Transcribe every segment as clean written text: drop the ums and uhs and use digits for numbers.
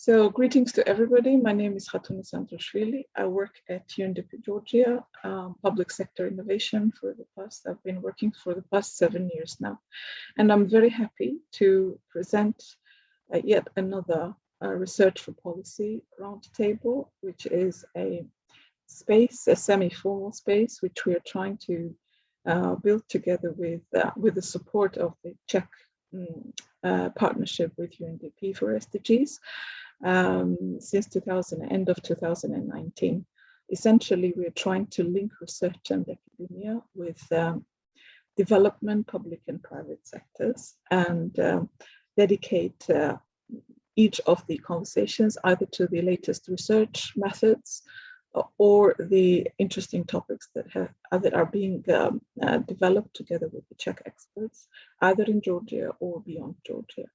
So greetings to everybody. My name is Khatuna Santoshvili. I work at UNDP Georgia, public sector innovation I've been working for the past 7 years now. And I'm very happy to present yet another research for policy roundtable, which is a space, a semi-formal space, which we are trying to build together with the support of the Czech partnership with UNDP for SDGs. Since end of 2019. Essentially, we're trying to link research and academia with development, public and private sectors, and dedicate each of the conversations either to the latest research methods or the interesting topics that are being developed together with the Czech experts, either in Georgia or beyond Georgia.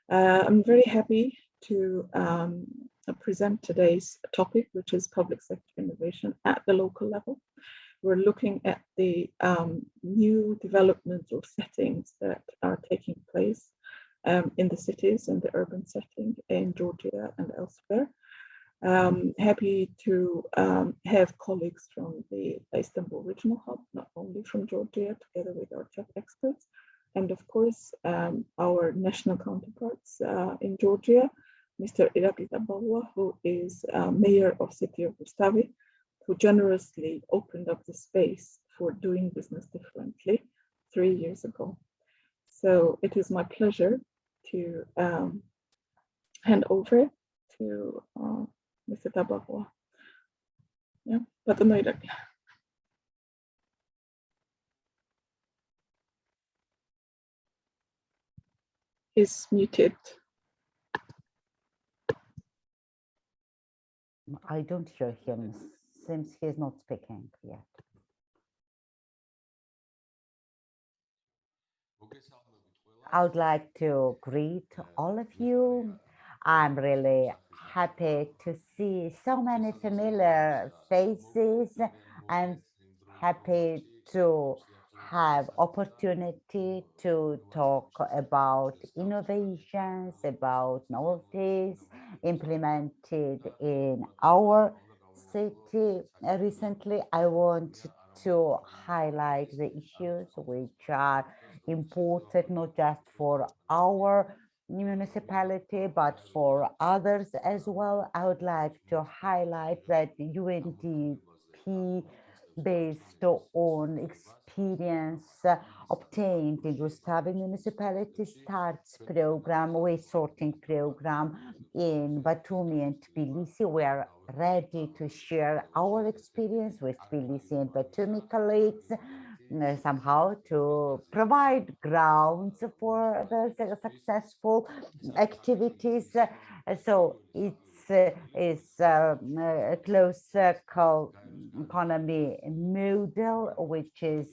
I'm very happy to present today's topic, which is public sector innovation at the local level. We're looking at the new developmental settings that are taking place in the cities and the urban setting in Georgia and elsewhere. Happy to have colleagues from the Istanbul Regional Hub, not only from Georgia, together with our Czech experts, and of course, our national counterparts in Georgia, Mr. Irakli Tabalwa, who is mayor of city of Rustavi, who generously opened up the space for doing business differently 3 years ago. So it is my pleasure to hand over to Mr. Tabalwa. Yeah, Patano Irakli. He's muted. I don't hear him. Seems he's not speaking yet. I would like to greet all of you. I'm really happy to see so many familiar faces. I'm happy to have opportunity to talk about innovations, about novelties implemented in our city. Recently, I want to highlight the issues which are important not just for our municipality but for others as well. I would like to highlight that UNDP, based on experience obtained in Rustavi municipality, starts program, waste sorting program in Batumi and Tbilisi. We are ready to share our experience with Tbilisi and Batumi colleagues, somehow to provide grounds for the successful activities. So it's a closed circle economy model, which is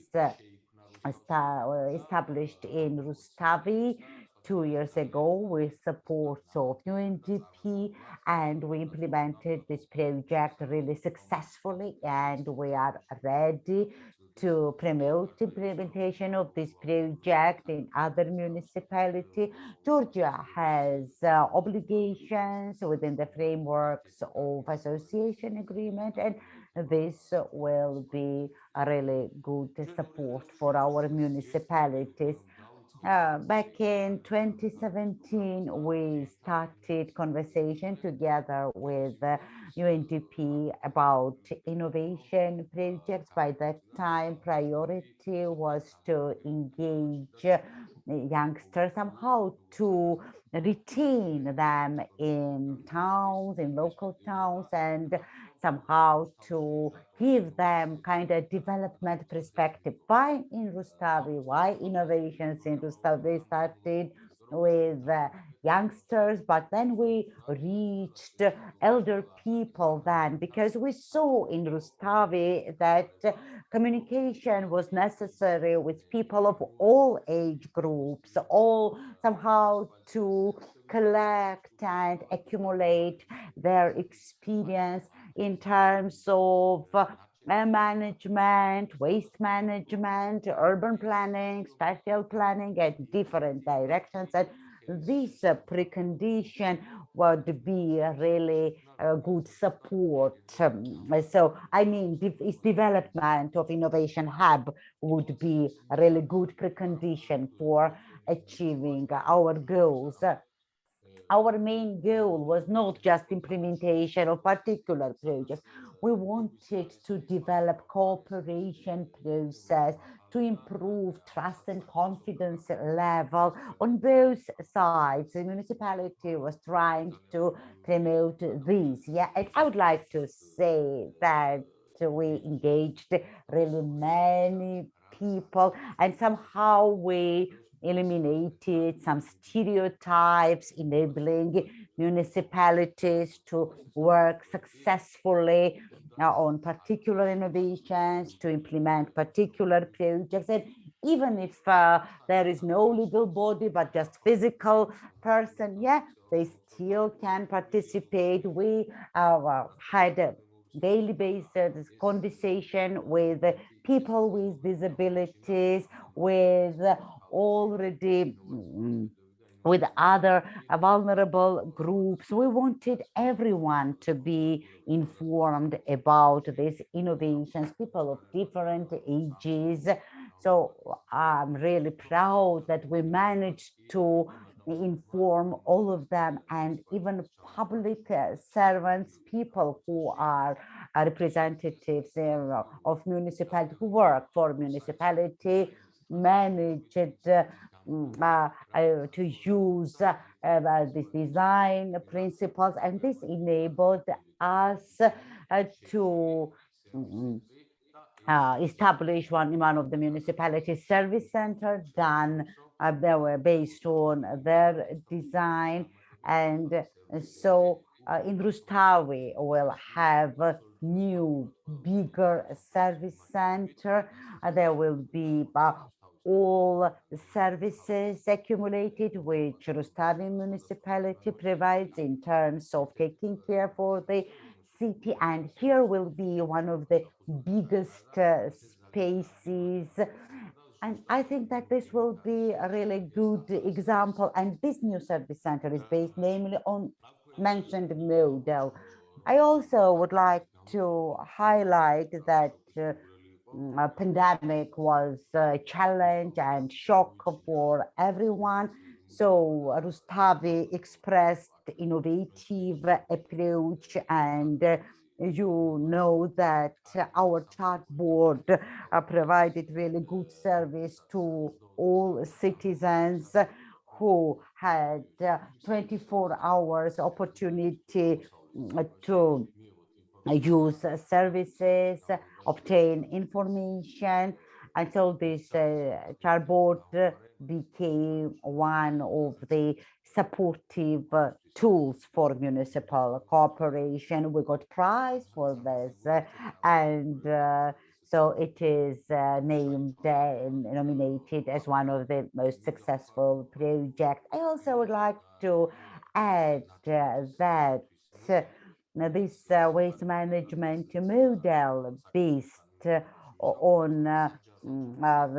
established in Rustavi 2 years ago with support of UNDP, and we implemented this project really successfully, and we are ready to promote implementation of this project in other municipalities. Georgia has obligations within the frameworks of association agreement, and this will be a really good support for our municipalities. Back in 2017, we started conversation together with UNDP about innovation projects. By that time, priority was to engage youngsters, somehow to retain them in towns, in local towns, and somehow to give them kind of development perspective. Why in Rustavi? Why innovations in Rustavi? Started with youngsters, but then we reached elder people then, because we saw in Rustavi that communication was necessary with people of all age groups, all somehow to collect and accumulate their experience in terms of management, waste management, urban planning, spatial planning, and different directions. And this precondition would be really good support. So, I mean, its development of Innovation Hub would be a really good precondition for achieving our goals. Our main goal was not just implementation of particular projects. We wanted to develop cooperation process to improve trust and confidence level on both sides. The municipality was trying to promote this. Yeah, and I would like to say that we engaged really many people, and somehow we eliminated some stereotypes, enabling municipalities to work successfully on particular innovations, to implement particular projects. And even if there is no legal body, but just physical person, yeah, they still can participate. We had a daily basis conversation with people with disabilities, with already with other vulnerable groups. We wanted everyone to be informed about these innovations, people of different ages. So I'm really proud that we managed to inform all of them, and even public servants, people who are representatives of municipality, who work for municipality, managed to use these design principles, and this enabled us to establish one of the municipality service center done they were based on their design. And so in Rustavi we'll have a new bigger service center. There will be all the services accumulated which Rustavi municipality provides in terms of taking care for the city, and here will be one of the biggest spaces. And I think that this will be a really good example, and this new service center is based namely on mentioned model. I also would like to highlight that pandemic was a challenge and shock for everyone. So Rustavi expressed innovative approach, and you know that our chat board provided really good service to all citizens who had 24 hours opportunity to use services, obtain information. And so this chatbot became one of the supportive tools for municipal cooperation. We got prize for this, and so it is named and nominated as one of the most successful projects. I also would like to add that this waste management model based on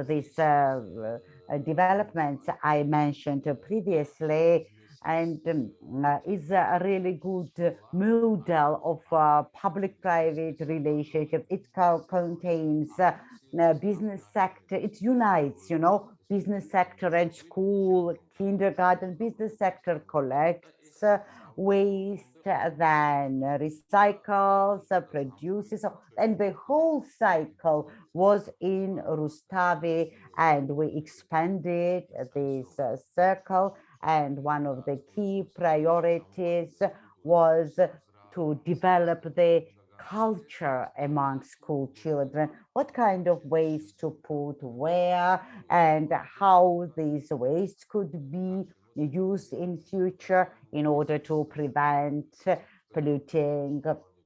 these developments I mentioned previously, and is a really good model of public-private relationship. It contains business sector. It unites, business sector and school, kindergarten. Business sector collects waste, then recycles, produces, and the whole cycle was in Rustavi, and we expanded this circle. And one of the key priorities was to develop the culture among school children, what kind of waste to put where, and how these wastes could be used in future in order to prevent polluting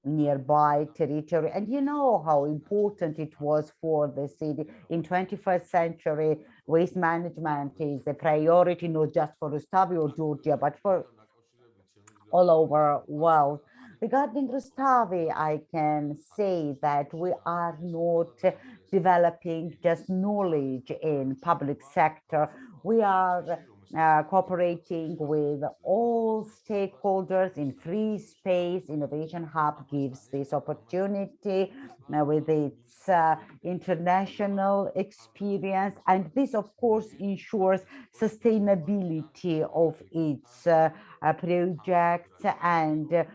nearby territory. And you know how important it was for the city. In 21st century, waste management is a priority, not just for Rustavi or Georgia, but for all over world. Regarding Rustavi, I can say that we are not developing just knowledge in public sector. We are cooperating with all stakeholders in free space. Innovation Hub gives this opportunity with its international experience, and this of course ensures sustainability of its projects, and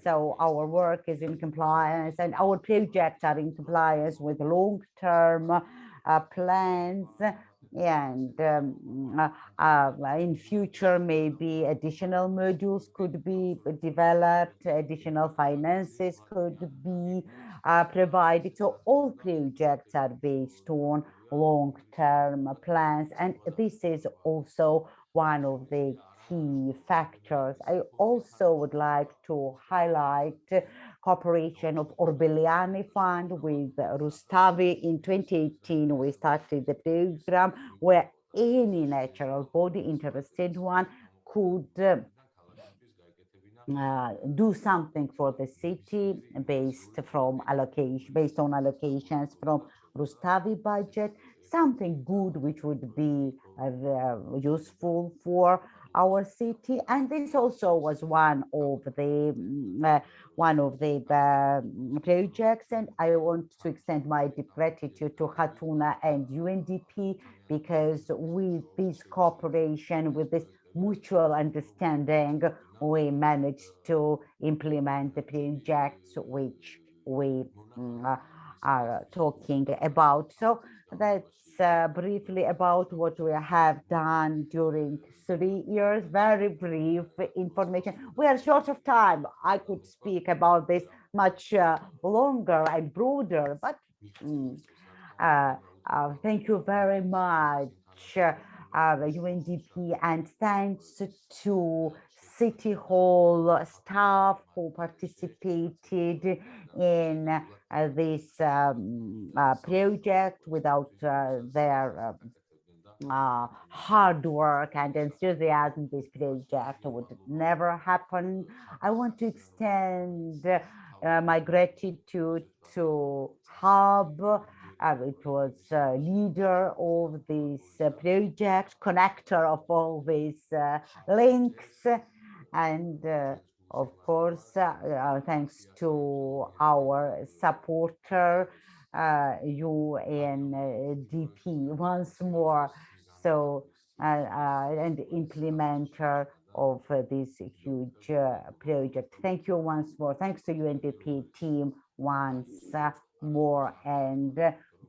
so our work is in compliance and our projects are in compliance with long-term plans, and in future maybe additional modules could be developed, additional finances could be provided. So all projects are based on long-term plans, and this is also one of the key factors. I also would like to highlight cooperation of Orbeliani Fund with Rustavi. In 2018, we started the program where any natural body, interested one, could do something for the city based on allocations from Rustavi budget, something good which would be useful for our city. And this also was one of the projects, and I want to extend my deep gratitude to Hatuna and UNDP, because with this cooperation, with this mutual understanding, we managed to implement the projects which we are talking about. So that's briefly about what we have done during 3 years. Very brief information. We are short of time. I could speak about this much longer and broader, but thank you very much, UNDP, and thanks to City Hall staff who participated in this project. Without their hard work and enthusiasm, this project would never happen. I want to extend my gratitude to Hub. It was leader of this project, connector of all these links, and of course, thanks to our supporter, UNDP, once more. So, and implementer of this huge project. Thank you once more. Thanks to UNDP team once more. And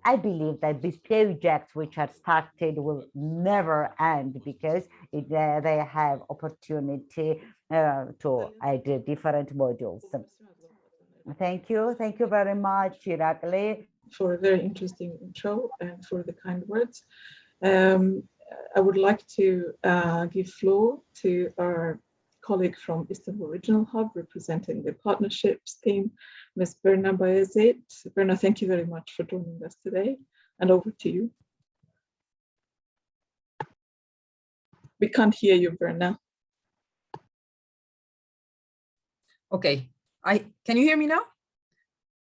I believe that these projects which are started will never end, because they have opportunity to add different modules. Thank you. Thank you very much, Irakli, for a very interesting intro and for the kind words. I would like to give floor to our colleague from Istanbul Regional Hub representing the partnerships team, Ms. Berna Bayezid. Berna, thank you very much for joining us today, and over to you. We can't hear you, Berna. Okay, can you hear me now?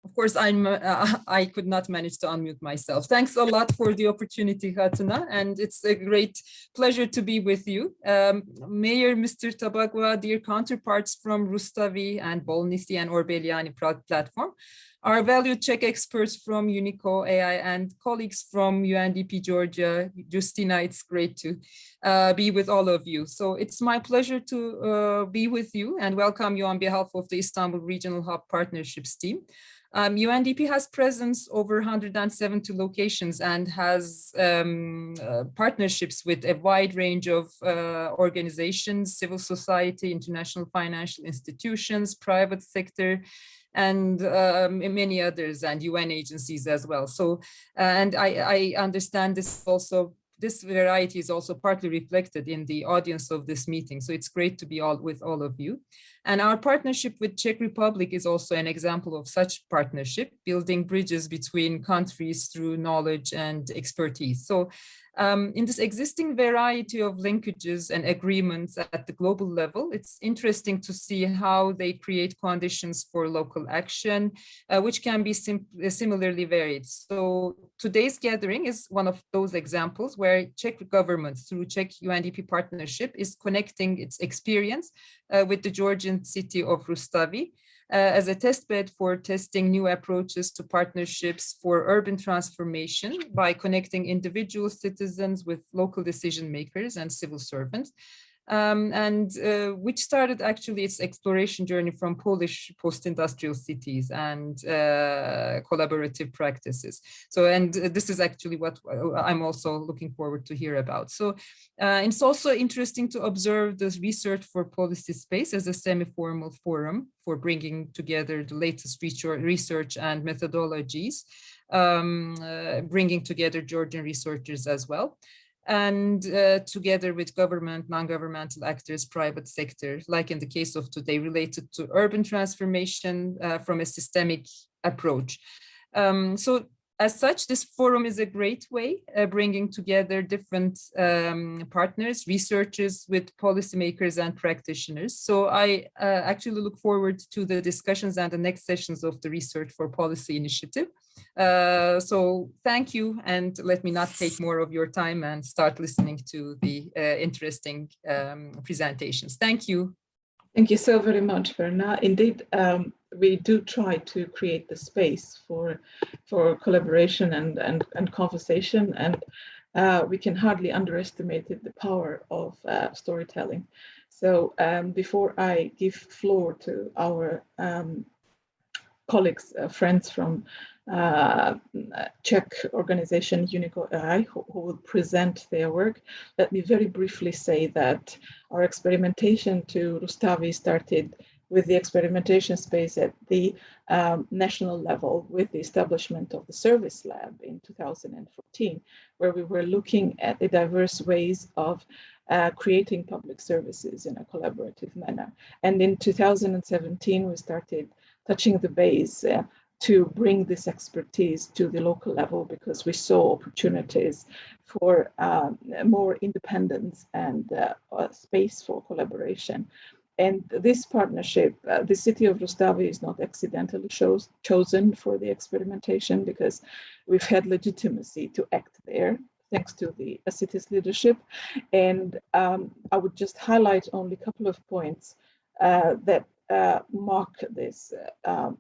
Of course, I could not manage to unmute myself. Thanks a lot for the opportunity, Hatuna, and it's a great pleasure to be with you. Mayor Mr. Tabagua, dear counterparts from Rustavi and Bolnisi and Orbeliani platform, our valued Czech experts from UNICO.ai and colleagues from UNDP Georgia, Justina, it's great to be with all of you. So it's my pleasure to be with you and welcome you on behalf of the Istanbul Regional Hub Partnerships team. UNDP has presence over 170 locations and has partnerships with a wide range of organizations, civil society, international financial institutions, private sector, and many others, and UN agencies as well. So, and I understand this variety is also partly reflected in the audience of this meeting. So it's great to be with all of you. And our partnership with Czech Republic is also an example of such partnership, building bridges between countries through knowledge and expertise. So In this existing variety of linkages and agreements at the global level, it's interesting to see how they create conditions for local action, which can be similarly varied. So today's gathering is one of those examples where Czech government through Czech UNDP Partnership is connecting its experience with the Georgian city of Rustavi, as a testbed for testing new approaches to partnerships for urban transformation by connecting individual citizens with local decision makers and civil servants, which started actually its exploration journey from Polish post-industrial cities and collaborative practices. So, and this is actually what I'm also looking forward to hear about. So it's also interesting to observe this research for policy space as a semi-formal forum for bringing together the latest research and methodologies, bringing together Georgian researchers as well, and together with government, non-governmental actors, private sector, like in the case of today, related to urban transformation from a systemic approach. So as such, this forum is a great way bringing together different partners, researchers with policymakers and practitioners. So I actually look forward to the discussions and the next sessions of the Research for Policy initiative. So thank you, and let me not take more of your time and start listening to the interesting presentations. Thank you. Thank you so very much, Verna. Indeed, we do try to create the space for collaboration and conversation, and we can hardly underestimate the power of storytelling. So before I give floor to our colleagues, friends from Czech organization UNICO.ai who will present their work, let me very briefly say that our experimentation to Rustavi started with the experimentation space at the national level with the establishment of the service lab in 2014, where we were looking at the diverse ways of creating public services in a collaborative manner. And in 2017, we started touching the base to bring this expertise to the local level, because we saw opportunities for more independence and space for collaboration. And this partnership, the city of Rustavi is not accidentally chosen for the experimentation, because we've had legitimacy to act there, thanks to the city's leadership. And I would just highlight only a couple of points that mark this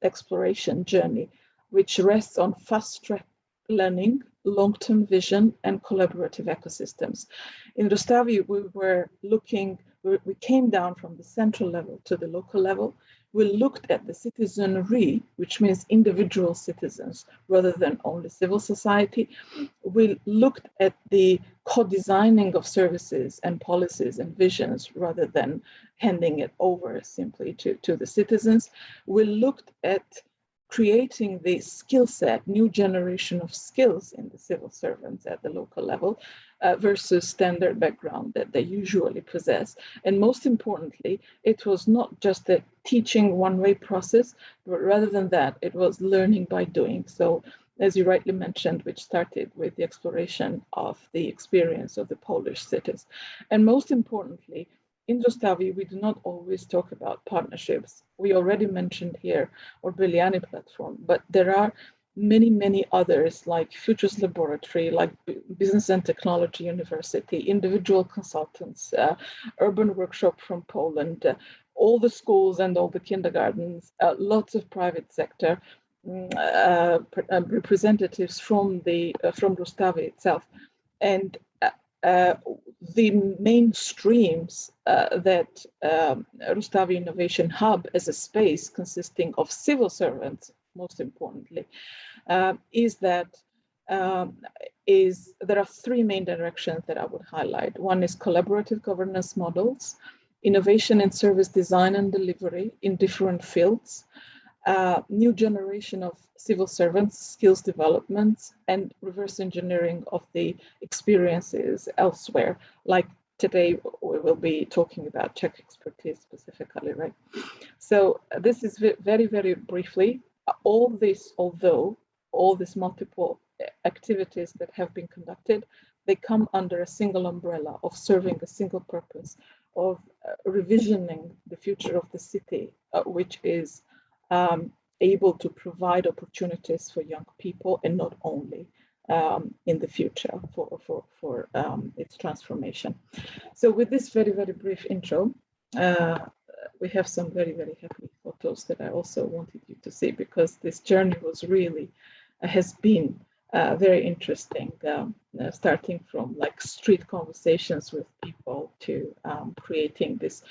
exploration journey, which rests on fast-track learning, long-term vision, and collaborative ecosystems. In Rustavi, we came down from the central level to the local level. We looked at the citizenry, which means individual citizens rather than only civil society. We looked at the co-designing of services and policies and visions rather than handing it over simply to the citizens. We looked at creating the skill set, new generation of skills in the civil servants at the local level versus standard background that they usually possess. And most importantly, it was not just a teaching one-way process, but rather than that, it was learning by doing. So as you rightly mentioned, which started with the exploration of the experience of the Polish cities. And most importantly, in Rustavi, we do not always talk about partnerships. We already mentioned here our Pljevlja platform, but there are many, many others like Futures Laboratory, like Business and Technology University, individual consultants, urban workshop from Poland, all the schools and all the kindergartens, lots of private sector representatives from Rustavi itself. And the main streams that Rustavi Innovation Hub as a space consisting of civil servants, most importantly, is that there are three main directions that I would highlight. One is collaborative governance models, innovation in service design and delivery in different fields, new generation of civil servants, skills development, and reverse engineering of the experiences elsewhere. Like today, we will be talking about Czech expertise specifically, right? So this is very, very briefly, although all these multiple activities that have been conducted, they come under a single umbrella of serving a single purpose of revisioning the future of the city, which is able to provide opportunities for young people, and not only in the future for its transformation. So with this very, very brief intro, we have some very, very happy photos that I also wanted you to see, because this journey was really, has been very interesting, starting from like street conversations with people to creating this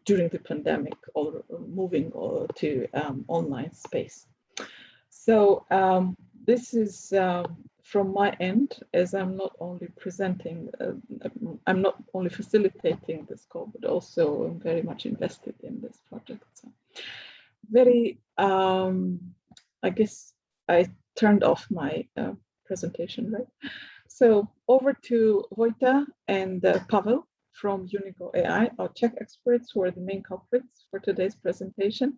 during the pandemic, or moving to online space. So this is from my end, as I'm not only presenting, I'm not only facilitating this call, but also I'm very much invested in this project. So very, I guess I turned off my presentation, right? So over to Vojta and Pavel from UNICO.ai, our Czech experts who are the main culprits for today's presentation.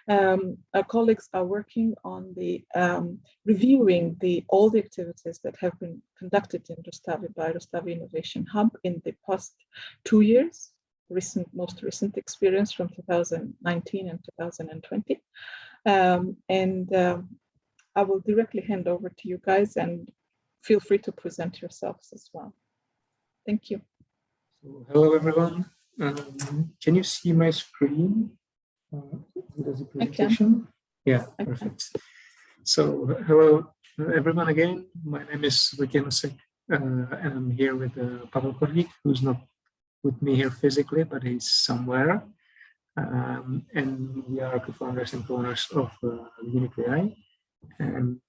Our colleagues are working on the reviewing all the activities that have been conducted in Rustavi by Rustavi Innovation Hub in the past 2 years, most recent experience from 2019 and 2020. I will directly hand over to you guys, and feel free to present yourselves as well. Thank you. So, hello, everyone. Can you see my screen? Does the presentation? Yeah, perfect. So, hello, everyone again. My name is Vojta, and I'm here with Pavel Korník, who's not with me here physically, but he's somewhere. And we are co-founders and co-owners of UNICO.ai. And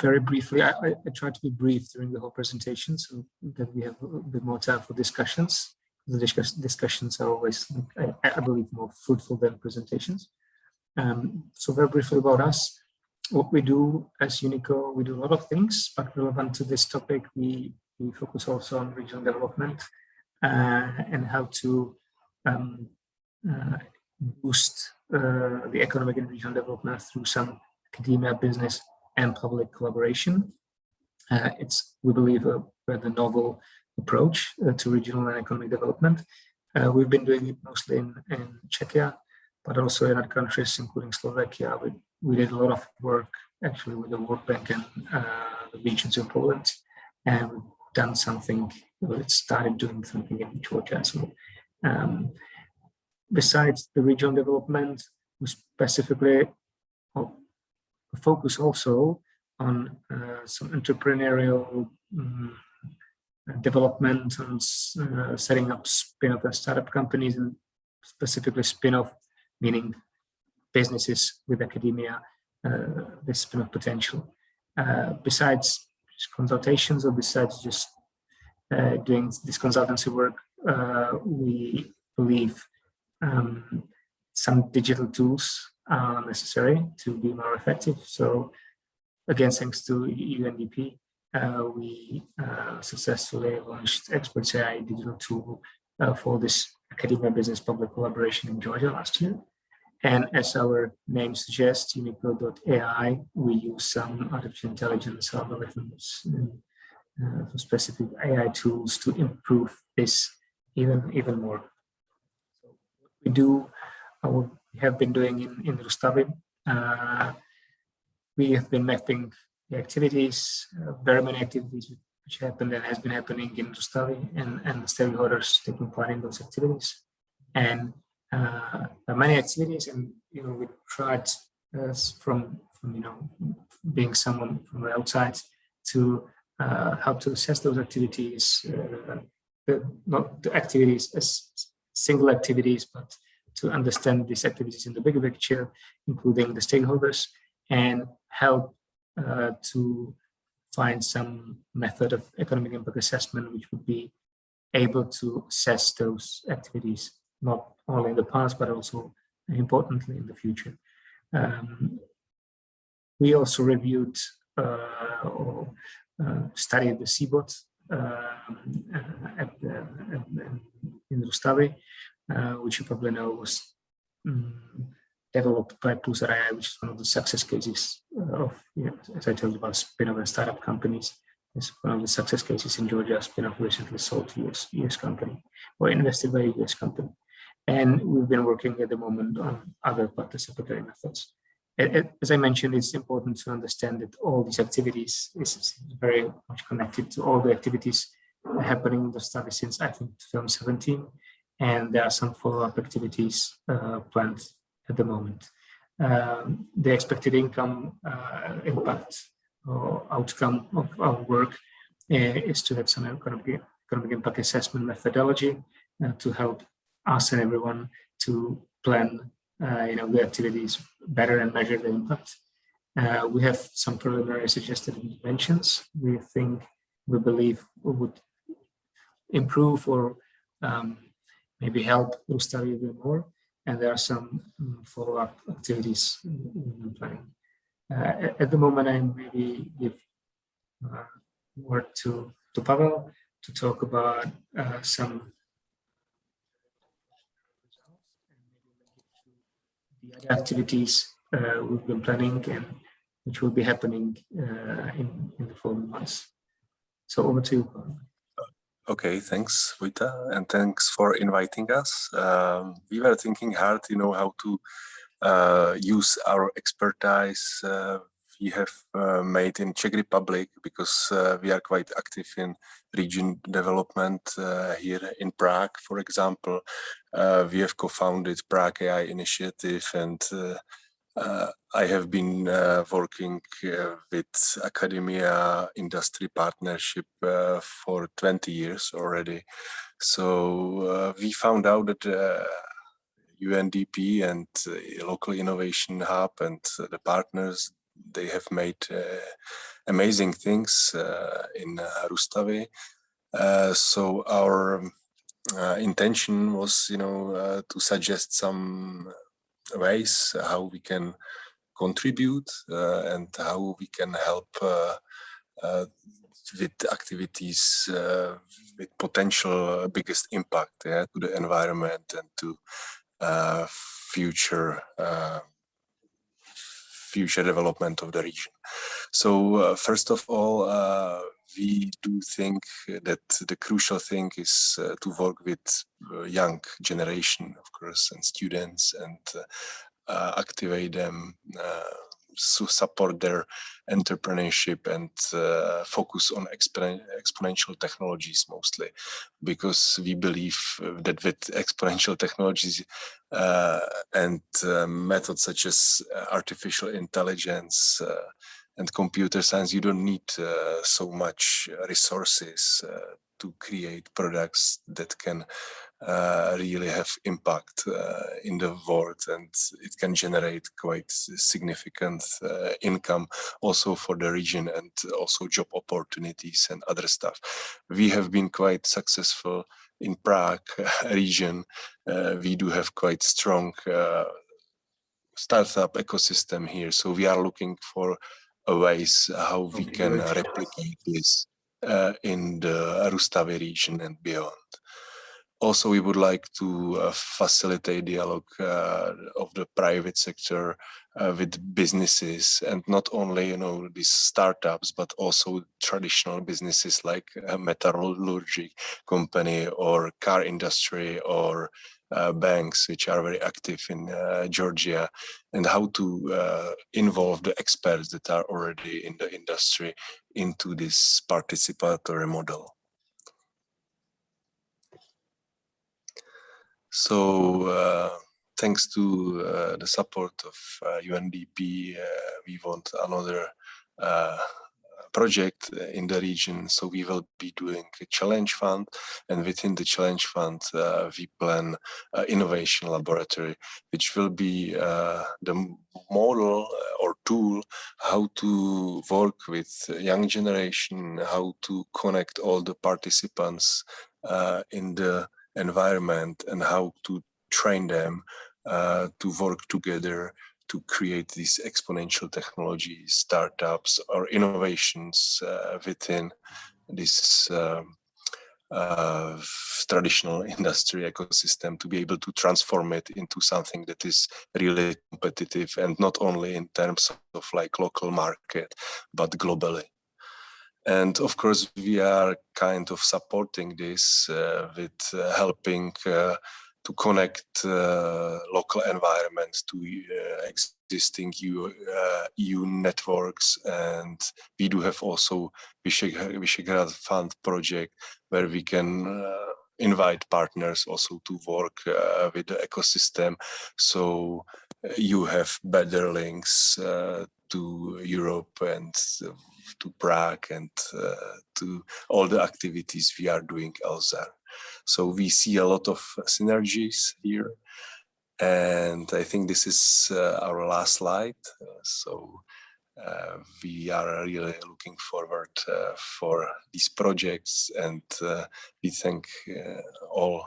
very briefly, I try to be brief during the whole presentation so that we have a bit more time for discussions. The discussions are always, I believe, more fruitful than presentations. So very briefly about us, what we do as UNICO, we do a lot of things, but relevant to this topic, we focus also on regional development and how to boost the economic and regional development through some academia, business, and public collaboration. We believe, the novel approach to regional and economic development. We've been doing it mostly in Czechia, but also in other countries, including Slovakia. We did a lot of work actually with the World Bank and the regions in Poland, and we've done something, started doing something in Georgia. So besides the regional development, we specifically focus also on some entrepreneurial development and setting up spin-off and startup companies, and specifically spin-off, meaning businesses with academia, this spin-off potential. Besides consultations, or besides just doing this consultancy work, we believe some digital tools are necessary to be more effective. So again, thanks to UNDP, we successfully launched Experimentation digital tool for this academia business public collaboration in Georgia last year. And as our name suggests, UNICO.ai, we use some artificial intelligence algorithms and specific AI tools to improve this even more. So what we do, we have been doing in Rustavi, we have been mapping the activities, very many activities which happened and has been happening in Rustavi, and the stakeholders taking part in those activities. And many activities, and we tried from being someone from the outside to how to assess those activities, not the activities as single activities, but to understand these activities in the bigger picture, including the stakeholders, and help to find some method of economic impact assessment which would be able to assess those activities, not only in the past, but also importantly in the future. We also reviewed or studied the CBOT in Rustavi, which you probably know was developed by Pljevlja, which is one of the success cases of, as I told you about spin-off and startup companies. It's one of the success cases in Georgia. Spin-off recently sold to US company or invested by a US company. And we've been working at the moment on other participatory methods. As I mentioned, it's important to understand that all these activities is very much connected to all the activities happening in the study since, I think, 2017. And there are some follow-up activities planned at the moment. The expected income impact or outcome of our work is to have some economic impact assessment methodology to help us and everyone to plan the activities better and measure the impact. We have some preliminary suggested interventions we believe would improve or maybe help Rustavi a bit more. And there are some follow-up activities in planning. At the moment, I maybe give word to Pavel to talk about some the other activities we've been planning and which will be happening in the following months. So over to you, Pavel. Okay, thanks, Vojta, and thanks for inviting us. We were thinking hard, how to use our expertise we have made in Czech Republic, because we are quite active in region development here in Prague, for example. We have co-founded Prague AI Initiative, and I have been working with academia industry partnership for 20 years already. So we found out that UNDP and local innovation hub and the partners, they have made amazing things in Rustavi. So our intention was, to suggest some ways how we can contribute and how we can help with activities with potential biggest impact to the environment and to future development of the region. So first of all, we do think that the crucial thing is to work with young generation, of course, and students, and activate them, support their entrepreneurship, and focus on exponential technologies mostly, because we believe that with exponential technologies and methods such as artificial intelligence and computer science, you don't need so much resources to create products that can really have impact in the world, and it can generate quite significant income also for the region, and also job opportunities and other stuff. We have been quite successful in Prague region. We do have quite strong startup ecosystem here, so we are looking for ways how we can replicate this in the Rustavi region and beyond. Also, we would like to facilitate dialogue of the private sector with businesses, and not only these startups, but also traditional businesses like a metallurgy company or car industry or banks, which are very active in Georgia, and how to involve the experts that are already in the industry into this participatory model. So thanks to the support of UNDP, we want another project in the region. So we will be doing a challenge fund, and within the challenge fund, we plan innovation laboratory, which will be the model or tool how to work with young generation, how to connect all the participants in the environment, and how to train them to work together to create these exponential technology startups or innovations within this traditional industry ecosystem, to be able to transform it into something that is really competitive, and not only in terms of like local market, but globally. And of course, we are kind of supporting this with helping to connect local environments to existing EU networks. And we do have also Visegrad Fund project, where we can invite partners also to work with the ecosystem. So you have better links to Europe and to Prague and to all the activities we are doing elsewhere. So we see a lot of synergies here. And I think this is our last slide. We are really looking forward for these projects, and we thank all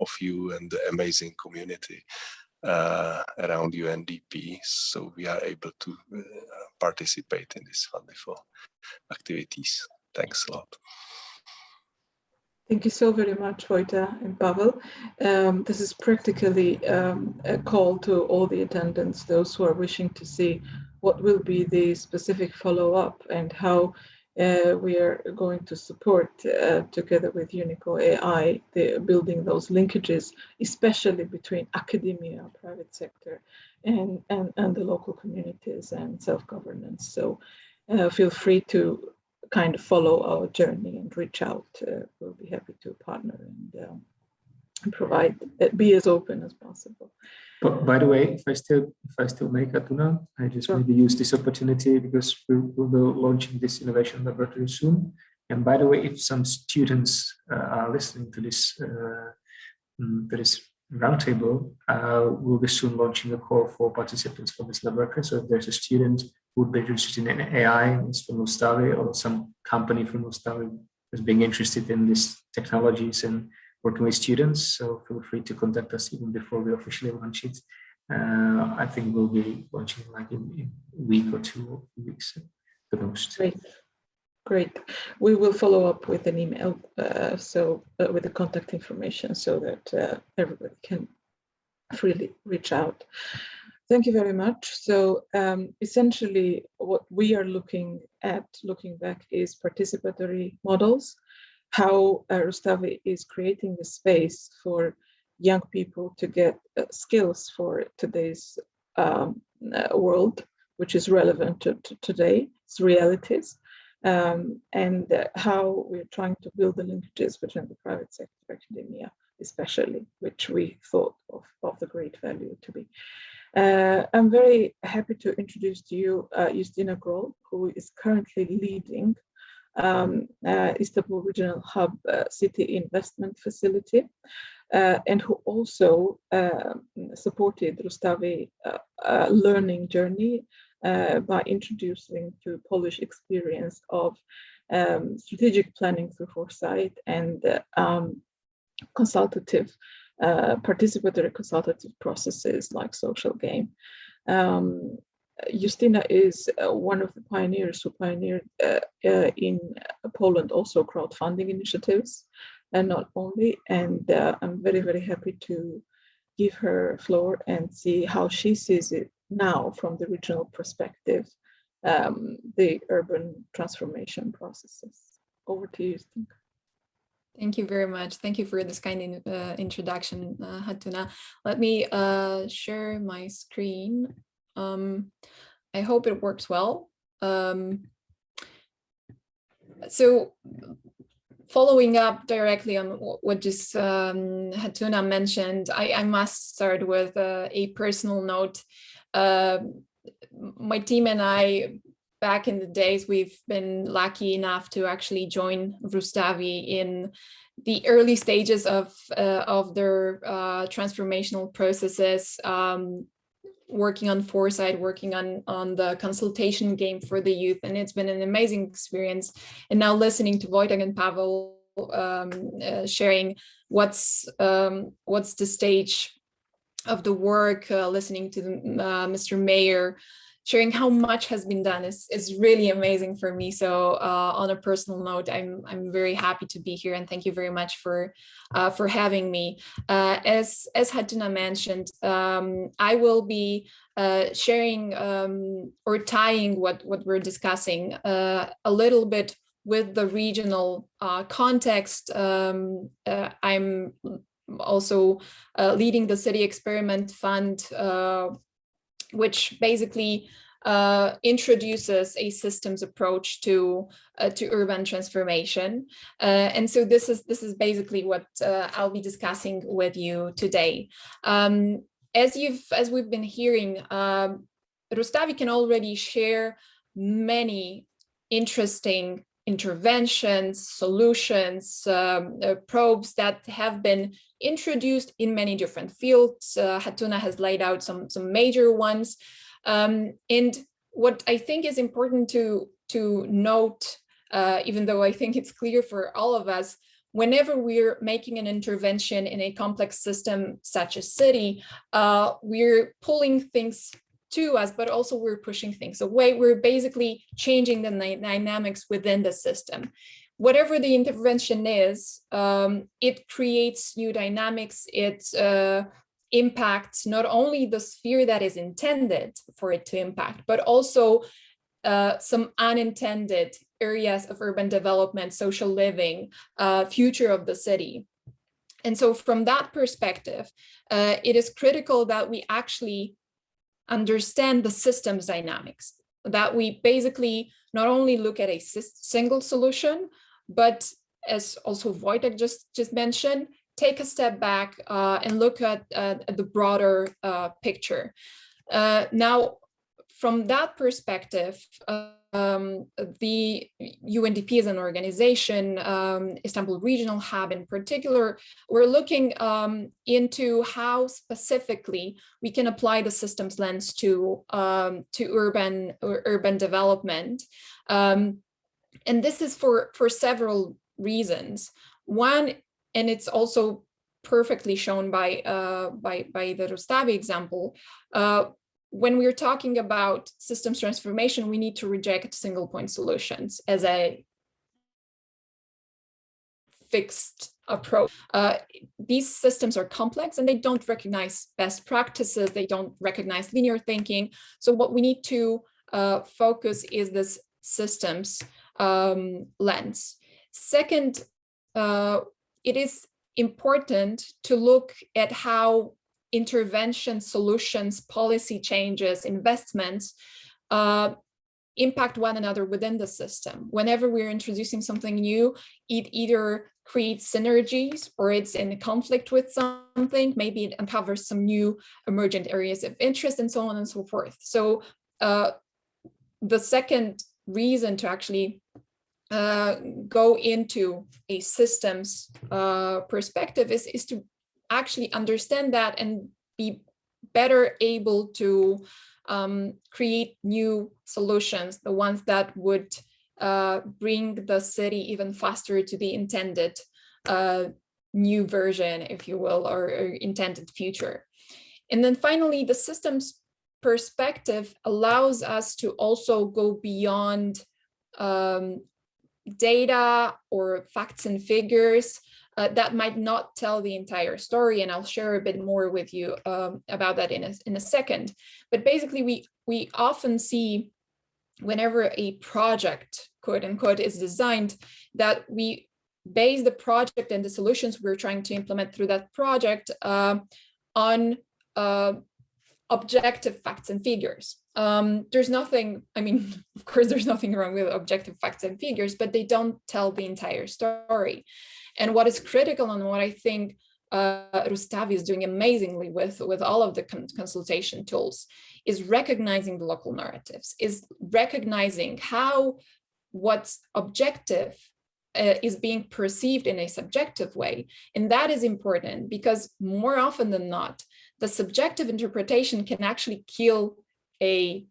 of you and the amazing community around UNDP, so we are able to participate in these wonderful activities. Thanks a lot. Thank you so very much, Vojta and Pavel. This is practically a call to all the attendants, those who are wishing to see what will be the specific follow-up and how we are going to support, together with UNICO.ai, building those linkages, especially between academia, private sector, and the local communities and self-governance. So feel free to kind of follow our journey and reach out. We'll be happy to partner and provide, be as open as possible. But by the way, if I still make Hatuna, I just maybe use this opportunity because we'll be launching this innovation laboratory soon. And by the way, if some students are listening to this roundtable, we'll be soon launching a call for participants for this laboratory. So if there's a student who would be interested in AI, it's from Rustavi, or some company from Rustavi is being interested in these technologies and working with students, so feel free to contact us even before we officially launch it. I think we'll be launching like in a week or 2 weeks the most. Great. We will follow up with an email, with the contact information, so that everybody can freely reach out. Thank you very much. So essentially what we are looking back, is participatory models, how Rustavi is creating the space for young people to get skills for today's world, which is relevant to today's realities, and how we're trying to build the linkages between the private sector, academia, especially, which we thought of the great value to be. I'm very happy to introduce to you Justina Grohl, who is currently leading Istanbul Regional Hub City Investment Facility, and who also supported Rustavi learning journey by introducing to Polish experience of strategic planning through foresight and consultative, participatory consultative processes like social game. Justina is one of the pioneers who pioneered in Poland also crowdfunding initiatives, and not only. And I'm very, very happy to give her floor and see how she sees it now from the regional perspective, the urban transformation processes. Over to you, Justina. Thank you very much. Thank you for this kind introduction, Hatuna. Let me share my screen. I hope it works well. So following up directly on what just Hatuna mentioned, I must start with a personal note. My team and I, back in the days, we've been lucky enough to actually join Rustavi in the early stages of their transformational processes, working on foresight, working on the consultation game for the youth, and it's been an amazing experience. And now listening to Vojta and Pavel sharing what's the stage of the work, listening to Mr. Mayor sharing how much has been done is really amazing for me. So on a personal note, I'm very happy to be here, and thank you very much for having me. As Hatuna mentioned, I will be sharing or tying what we're discussing a little bit with the regional context. I'm also leading the City Experiment Fund, which basically introduces a systems approach to urban transformation, and so this is basically what I'll be discussing with you today. As we've been hearing, Rustavi can already share many interesting interventions, solutions, probes that have been introduced in many different fields. Hatuna has laid out some major ones. And what I think is important to note, even though I think it's clear for all of us, whenever we're making an intervention in a complex system such as city, we're pulling things to us, but also we're pushing things away. We're basically changing the dynamics within the system. Whatever the intervention is, it creates new dynamics. It impacts not only the sphere that is intended for it to impact, but also some unintended areas of urban development, social living, future of the city. And so from that perspective, it is critical that we actually understand the systems dynamics, that we basically not only look at a single solution, but as also Wojtek just mentioned, take a step back and look at the broader picture. Now, from that perspective, the UNDP as an organization, Istanbul Regional Hub in particular, we're looking into how specifically we can apply the systems lens to urban development, and this is for several reasons. One, and it's also perfectly shown by the Rustavi example. When we're talking about systems transformation, we need to reject single point solutions as a fixed approach. These systems are complex and they don't recognize best practices. They don't recognize linear thinking. So what we need to focus is this systems lens. Second, it is important to look at how intervention, solutions, policy changes, investments impact one another within the system. Whenever we're introducing something new, it either creates synergies or it's in conflict with something. Maybe it uncovers some new emergent areas of interest and so on and so forth. So the second reason to actually go into a systems perspective is to actually understand that and be better able to create new solutions, the ones that would bring the city even faster to the intended new version, if you will, or intended future. And then finally, the systems perspective allows us to also go beyond data or facts and figures that might not tell the entire story, and I'll share a bit more with you about that in a second. But basically, we often see whenever a project, quote unquote, is designed, that we base the project and the solutions we're trying to implement through that project on objective facts and figures. There's nothing, I mean, of course, there's nothing wrong with objective facts and figures, but they don't tell the entire story. And what is critical, and what I think Rustavi is doing amazingly with all of the consultation tools, is recognizing the local narratives, is recognizing how what's objective is being perceived in a subjective way. And that is important because more often than not, the subjective interpretation can actually kill a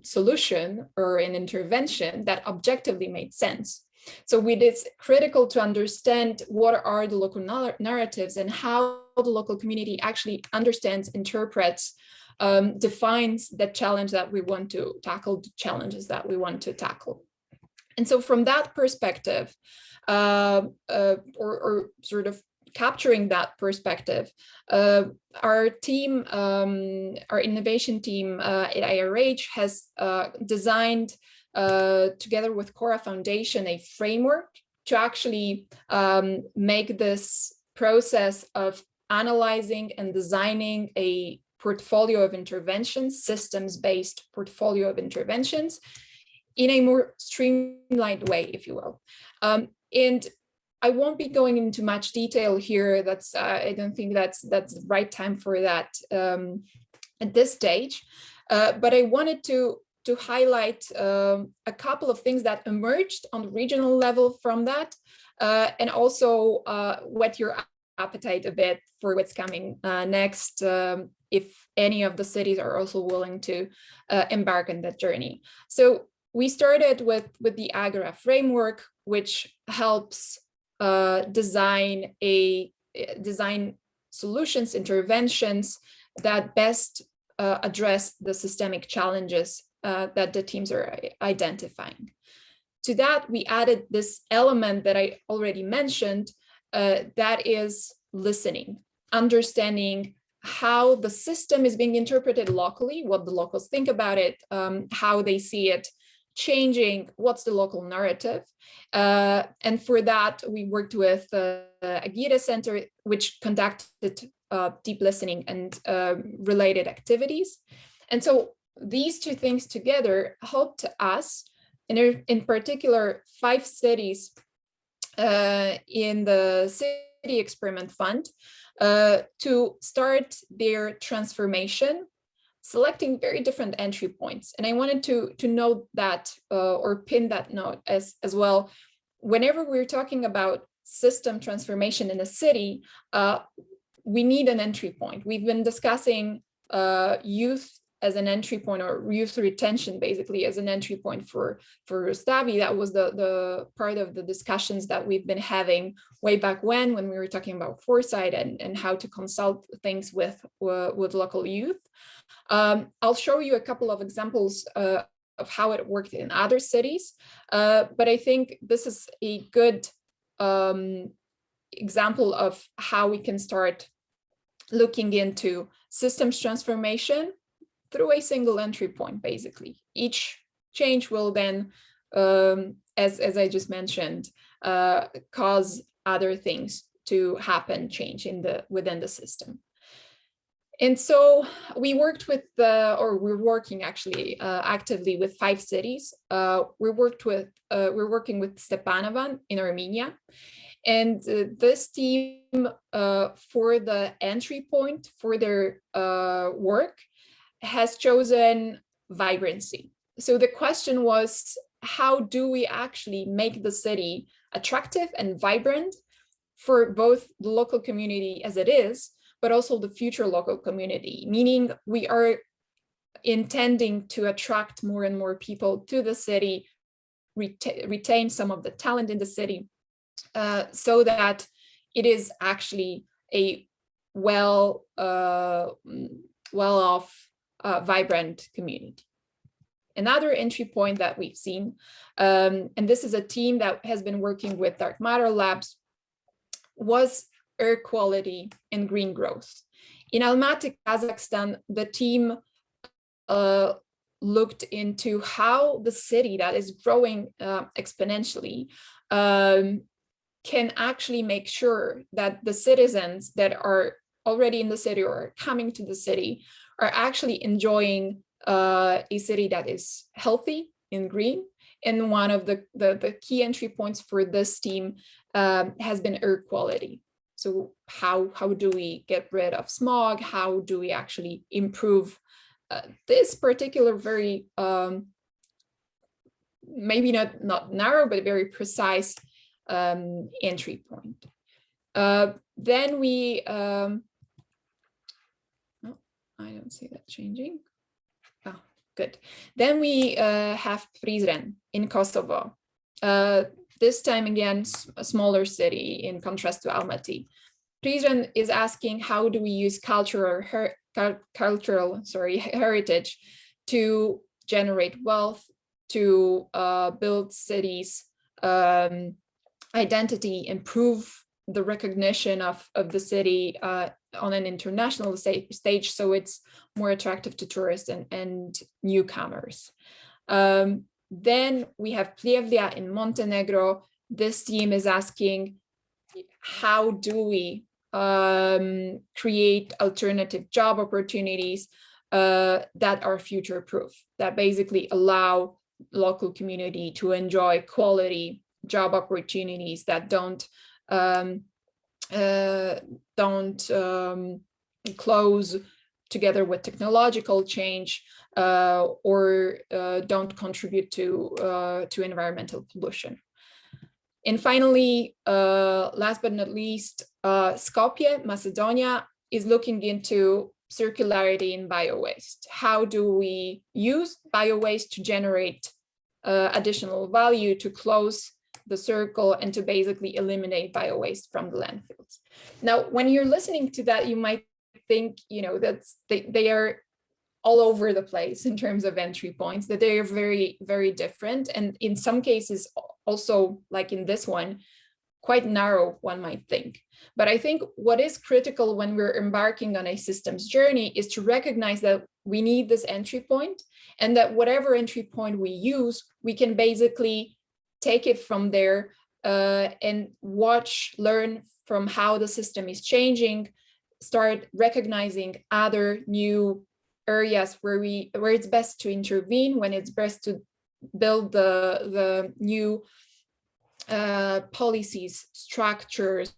solution or an intervention that objectively made sense. So it's critical to understand what are the local narratives and how the local community actually understands, interprets defines the challenge that we want to tackle, the challenges that we want to tackle. And so from that perspective, or sort of capturing that perspective, our team, our innovation team at IRH has designed, together with Cora Foundation, a framework to actually make this process of analyzing and designing a portfolio of interventions, systems-based portfolio of interventions, in a more streamlined way, if you will. And I won't be going into much detail here. That's I don't think that's the right time for that at this stage. But I wanted to highlight a couple of things that emerged on the regional level from that, and also whet your appetite a bit for what's coming next, if any of the cities are also willing to embark on that journey. So we started with the Agora framework, which helps design solutions, interventions that best address the systemic challenges that the teams are identifying. To that, we added this element that I already mentioned, that is listening, understanding how the system is being interpreted locally, what the locals think about it, how they see it changing, what's the local narrative. And for that, we worked with Agida Center, which conducted deep listening and related activities. And so these two things together helped us, in particular, 5 cities in the City Experiment Fund, to start their transformation, selecting very different entry points. And I wanted to note that, or pin that note as well. Whenever we're talking about system transformation in a city, we need an entry point. We've been discussing youth as an entry point, or youth retention basically as an entry point for Rustavi. That was the part of the discussions that we've been having way back when we were talking about foresight and how to consult things with local youth. I'll show you a couple of examples of how it worked in other cities, but I think this is a good example of how we can start looking into systems transformation through a single entry point, basically. Each change will then, as I just mentioned, cause other things to happen, change within the system. And so we worked with we're working actually actively with 5 cities. We're working with Stepanava in Armenia. And this team, for the entry point for their work, has chosen vibrancy. So the question was, how do we actually make the city attractive and vibrant for both the local community as it is, but also the future local community, meaning we are intending to attract more and more people to the city, retain some of the talent in the city, so that it is actually a well-off, vibrant community. Another entry point that we've seen, and this is a team that has been working with Dark Matter Labs, was air quality and green growth. In Almaty, Kazakhstan, the team looked into how the city that is growing exponentially can actually make sure that the citizens that are already in the city or coming to the city are actually enjoying a city that is healthy and green. And one of the key entry points for this team has been air quality. So how do we get rid of smog? How do we actually improve this particular very, maybe not narrow, but very precise entry point. Then we, oh, I don't see that changing. Oh, good. Then we have Prizren in Kosovo. This time again, a smaller city in contrast to Almaty. Prizren is asking, how do we use cultural cultural heritage to generate wealth, to build cities, identity, improve the recognition of the city on an international stage, so it's more attractive to tourists and newcomers. Then we have Pljevlja in Montenegro. This team is asking, how do we create alternative job opportunities that are future-proof, that basically allow local community to enjoy quality job opportunities that don't close together with technological change or don't contribute to environmental pollution. And finally, last but not least, Skopje, Macedonia, is looking into circularity in bio-waste. How do we use bio-waste to generate additional value, to close the circle, and to basically eliminate bio-waste from the landfills? Now, when you're listening to that, you might think, that they are all over the place in terms of entry points, that they are very, very different. And in some cases, also like in this one, quite narrow, one might think. But I think what is critical when we're embarking on a systems journey is to recognize that we need this entry point, and that whatever entry point we use, we can basically take it from there and watch, learn from how the system is changing, start recognizing other new areas where it's best to intervene, when it's best to build the new policies, structures,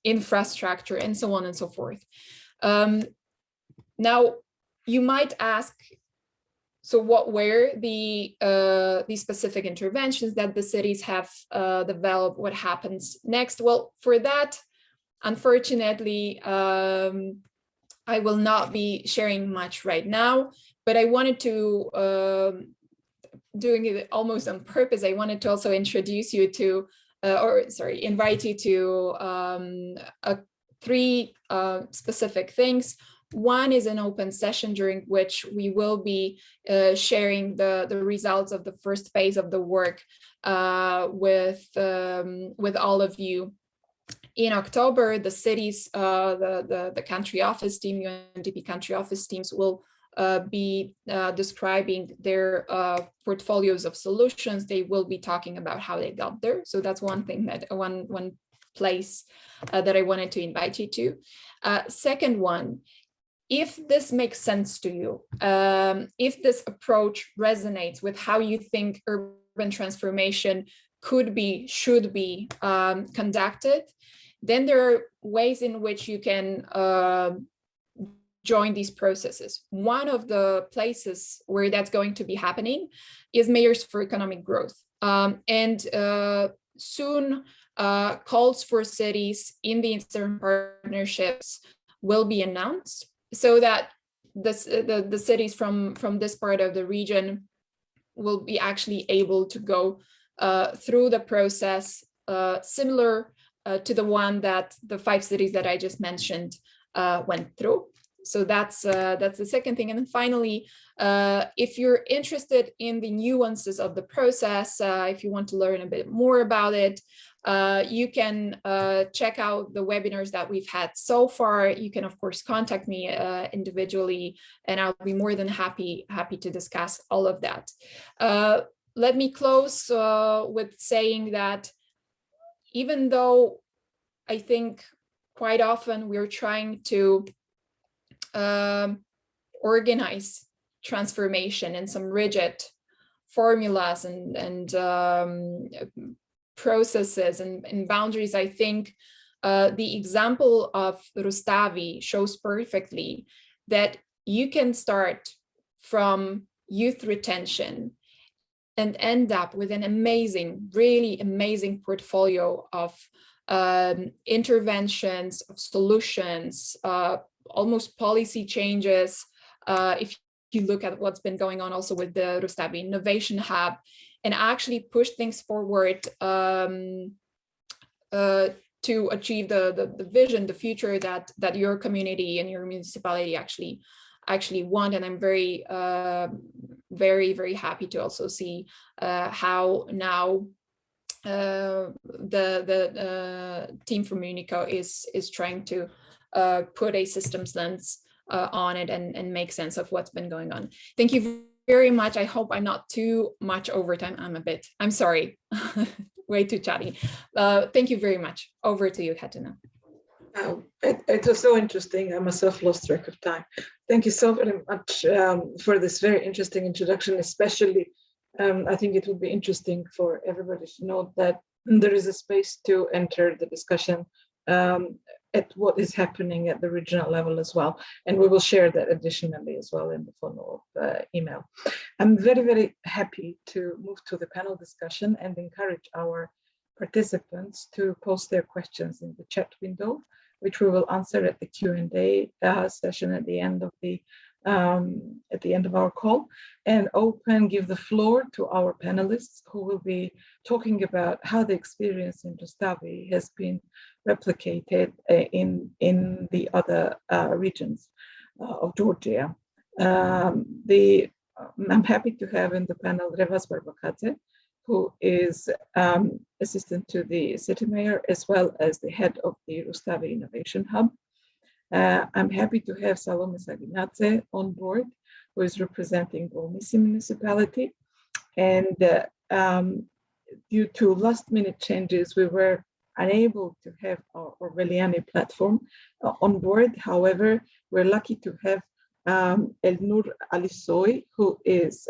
infrastructure, and so on and so forth. Now, you might ask, so what were the specific interventions that the cities have developed? What happens next? Well, for that, unfortunately, I will not be sharing much right now, but I wanted to, doing it almost on purpose, I wanted to also introduce you to, invite you to 3 specific things. One is an open session during which we will be sharing the results of the first phase of the work with all of you. In October, the cities, the country office team, UNDP country office teams will be describing their portfolios of solutions. They will be talking about how they got there. So that's one thing, that one place that I wanted to invite you to. Second one, if this makes sense to you, if this approach resonates with how you think urban transformation could be, should be conducted, then there are ways in which you can join these processes. One of the places where that's going to be happening is Mayors for Economic Growth. And soon calls for cities in the Eastern partnerships will be announced, so that the cities from this part of the region will be actually able to go through the process similar to the one that the 5 cities that I just mentioned went through. So that's the second thing. And then finally, if you're interested in the nuances of the process, if you want to learn a bit more about it, you can check out the webinars that we've had so far. You can, of course, contact me individually, and I'll be more than happy to discuss all of that. Let me close with saying that even though I think quite often we're trying to organize transformation in some rigid formulas and processes and boundaries, I think the example of Rustavi shows perfectly that you can start from youth retention and end up with an amazing, really amazing portfolio of interventions, of solutions, almost policy changes. If you look at what's been going on also with the Rustavi Innovation Hub, and actually push things forward to achieve the vision, the future that your community and your municipality actually want. And I'm very very happy to also see how now the team from UNICO is trying to put a systems lens on it and make sense of what's been going on. Thank you very much. I hope I'm not too much over time. I'm sorry, way too chatty. Thank you very much. Over to you, Hatuna. It was so interesting. I myself lost track of time. Thank you so very much for this very interesting introduction, especially I think it would be interesting for everybody to know that there is a space to enter the discussion at what is happening at the regional level as well. And we will share that additionally as well in the follow-up email. I'm very, very happy to move to the panel discussion and encourage our participants to post their questions in the chat window, which we will answer at the Q&A session at the end of our call, and give the floor to our panelists who will be talking about how the experience in Rustavi has been replicated in the other regions of Georgia. I'm happy to have in the panel Revaz Barbakadze, who is assistant to the city mayor, as well as the head of the Rustavi Innovation Hub. I'm happy to have Salome Saginadze on board, who is representing Bolnisi municipality. And due to last-minute changes, we were unable to have our Orveliani platform on board. However, we're lucky to have Elnur Alisoy, who is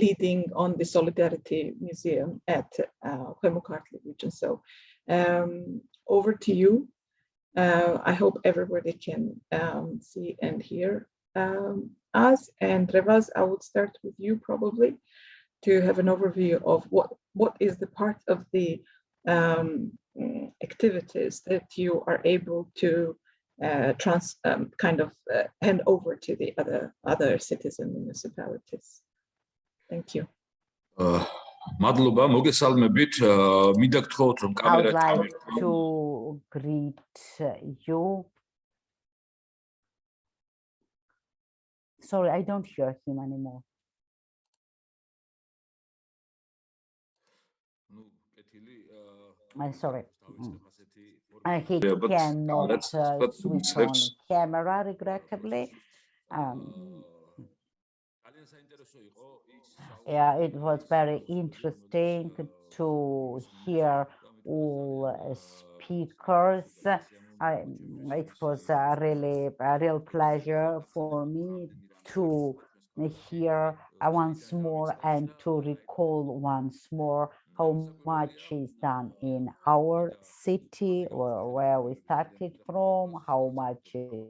leading on the Solidarity Museum at Kuymukartli region. So over to you. I hope everybody can see and hear us. And Revaz, I would start with you probably to have an overview of what is the part of the activities that you are able to hand over to the other cities and municipalities. Thank you. მადლობა, მოგესალმებით. მინდა გთხოვოთ რომ I would კამერა like to greet you. Sorry, I don't hear him anymore. I'm sorry. He cannot switch on camera, regrettably. Yeah, it was very interesting to hear all speakers. It was really a real pleasure for me to hear once more and to recall once more how much is done in our city, where we started from, how much is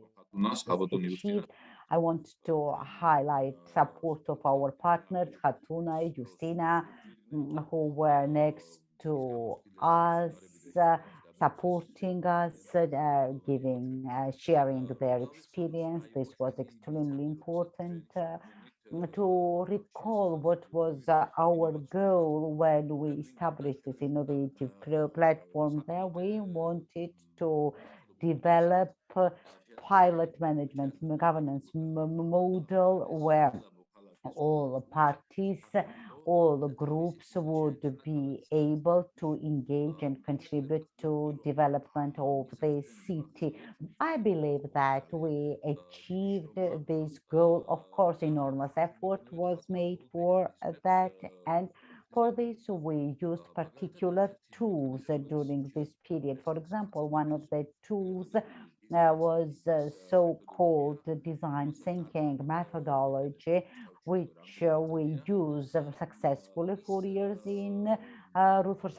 achieved. I want to highlight support of our partners, Hatuna, Justina, who were next to us, supporting us, sharing their experience. This was extremely important to recall what was our goal when we established this innovative platform. There we wanted to develop pilot management governance model where all parties, all the groups would be able to engage and contribute to development of the city. I believe that we achieved this goal. Of course, enormous effort was made for that, and for this we used particular tools during this period. For example, one of the tools was so-called design thinking methodology, which we use successfully for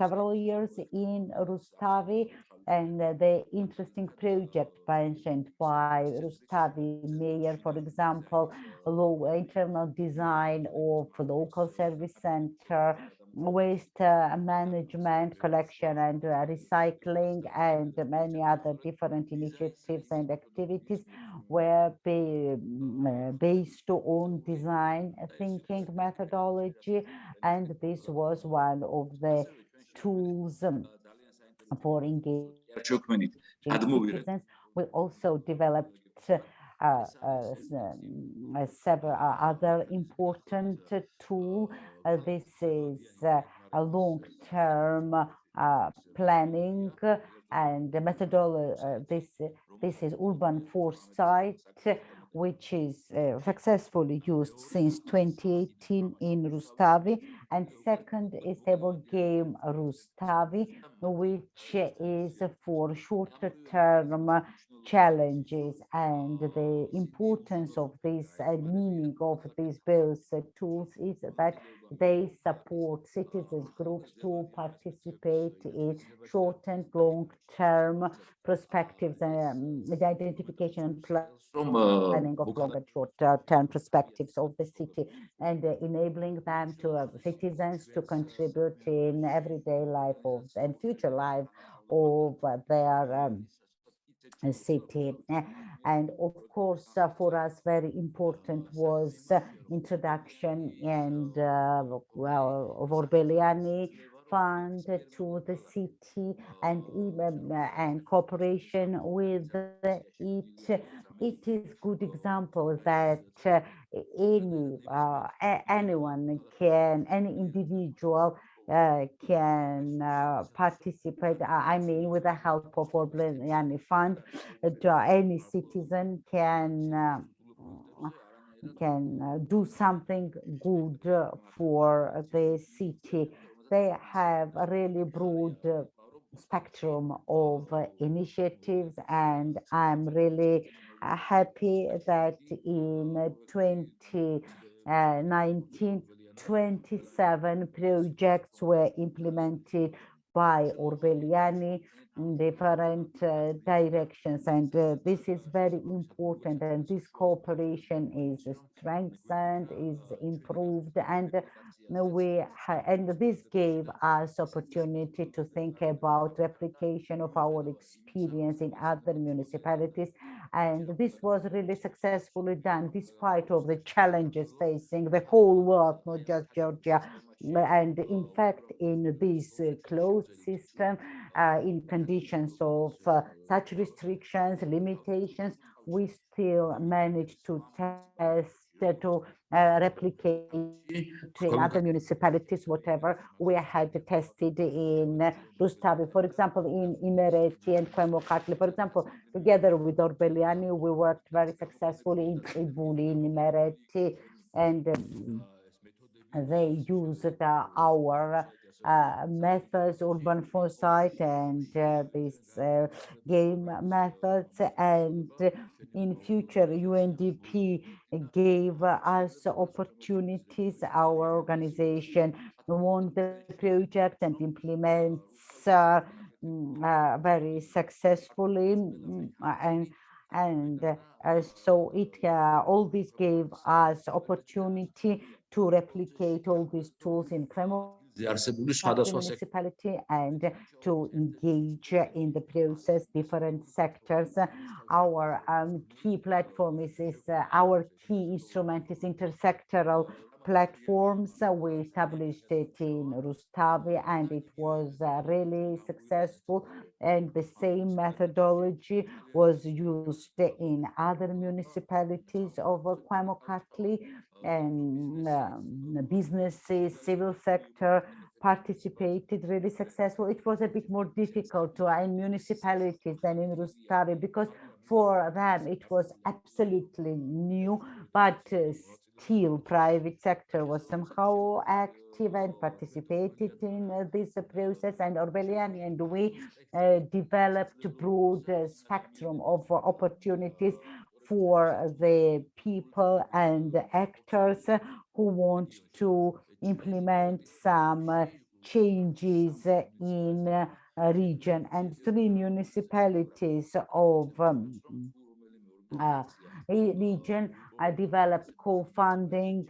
several years in Rustavi. And the interesting project mentioned by Rustavi mayor, for example, internal design of local service center, waste management, collection and recycling, and many other different initiatives and activities were based on design thinking methodology. And this was one of the tools for engaging Çökmenit. citizens. We also developed several other important tool. This is a long-term planning and the methodology. This is urban foresight, which is successfully used since 2018 in Rustavi. And second is table game Rustavi, which is for shorter term challenges. And the importance of this and meaning of these bills tools is that they support citizens groups to participate in short and long term perspectives and the identification and planning of long and short term perspectives of the city, and enabling them to citizens to contribute in everyday life and future life of their city. And of course, for us, very important was introduction and of Orbeliani Fund to the city and even and cooperation with it. It is good example that anyone can, any individual can participate. I mean, with the help of Orbeliani Fund, any citizen can do something good for the city. They have a really broad spectrum of initiatives, and I'm really happy that in 2019, 27 projects were implemented by Orbeliani in different directions, and this is very important, and this cooperation is strengthened, is improved, and this gave us opportunity to think about replication of our experience in other municipalities, and this was really successfully done despite of the challenges facing the whole world, not just Georgia. And in fact, in this closed system, in conditions of such restrictions, limitations, we still managed to test, to replicate in other municipalities, whatever we had tested in Rustavi. For example, in Imereti and Kemokatli, for example, together with Orbeliani, we worked very successfully in Tribuli, in Imereti, and they used our methods, urban foresight, and these game methods. And in future, UNDP gave us opportunities. Our organization won the project and implements very successfully, and so it all this gave us opportunity to replicate all these tools in municipality and to engage in the process different sectors. Our key platform is our key instrument is intersectoral platforms. We established it in Rustavi, and it was really successful, and the same methodology was used in other municipalities of Kemokatli, and businesses, civil sector participated really successful. It was a bit more difficult in municipalities than in Rustavi, because for them it was absolutely new, but still private sector was somehow active and participated in this process, and Orbeliani and we developed a broad spectrum of opportunities for the people and the actors who want to implement some changes in a region. And 3 municipalities of region developed co-funding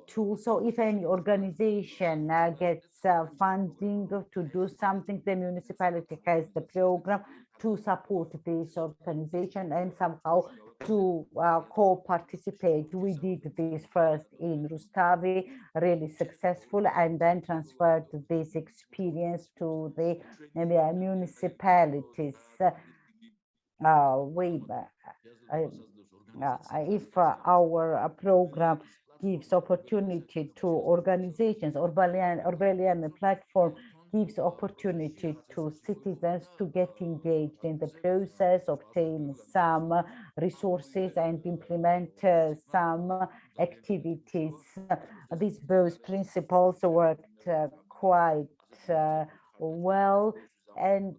tools. So if any organization gets funding to do something, the municipality has the program to support this organization and somehow to co-participate. We did this first in Rustavi, really successful, and then transferred this experience to the municipalities. If our program gives opportunity to organizations, Orwellian platform gives opportunity to citizens to get engaged in the process, obtain some resources and implement some activities. These both principles worked quite well, and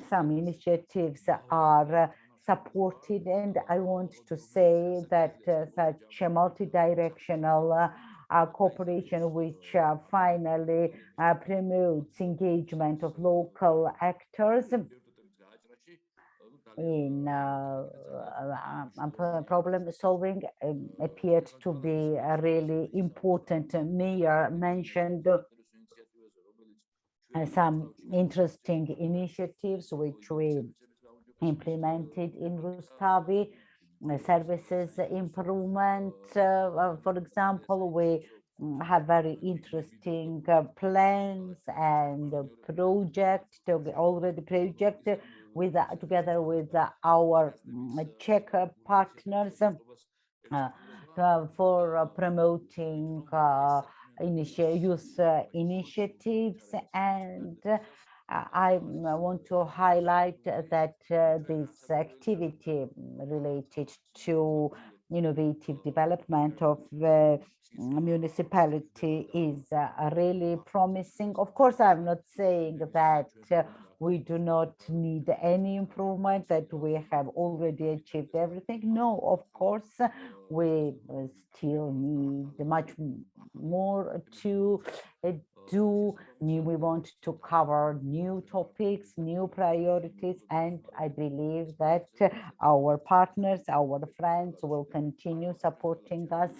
some initiatives are supported, and I want to say that such a multi-directional cooperation, which finally promotes engagement of local actors in problem solving, appeared to be really important. Mayor mentioned some interesting initiatives which we implemented in Rustavi, services improvement. For example, we have very interesting plans and project already project with together with our Czech partners for promoting youth initiatives, and I want to highlight that this activity related to innovative development of the municipality is really promising. Of course, I'm not saying that we do not need any improvement, that we have already achieved everything. No, of course, we still need much more to do. We want to cover new topics, new priorities, and I believe that our partners, our friends will continue supporting us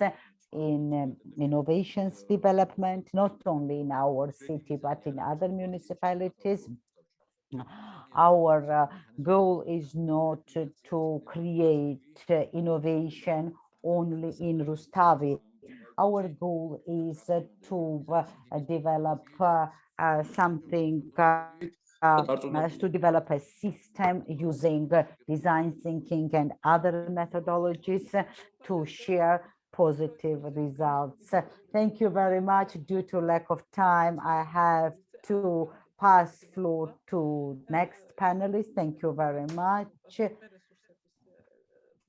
in innovations development, not only in our city, but in other municipalities. Our goal is not to create innovation only in Rustavi. Our goal is to develop something to develop a system using design thinking and other methodologies to share positive results. Thank you very much. Due to lack of time, I have to pass floor to next panelist. Thank you very much.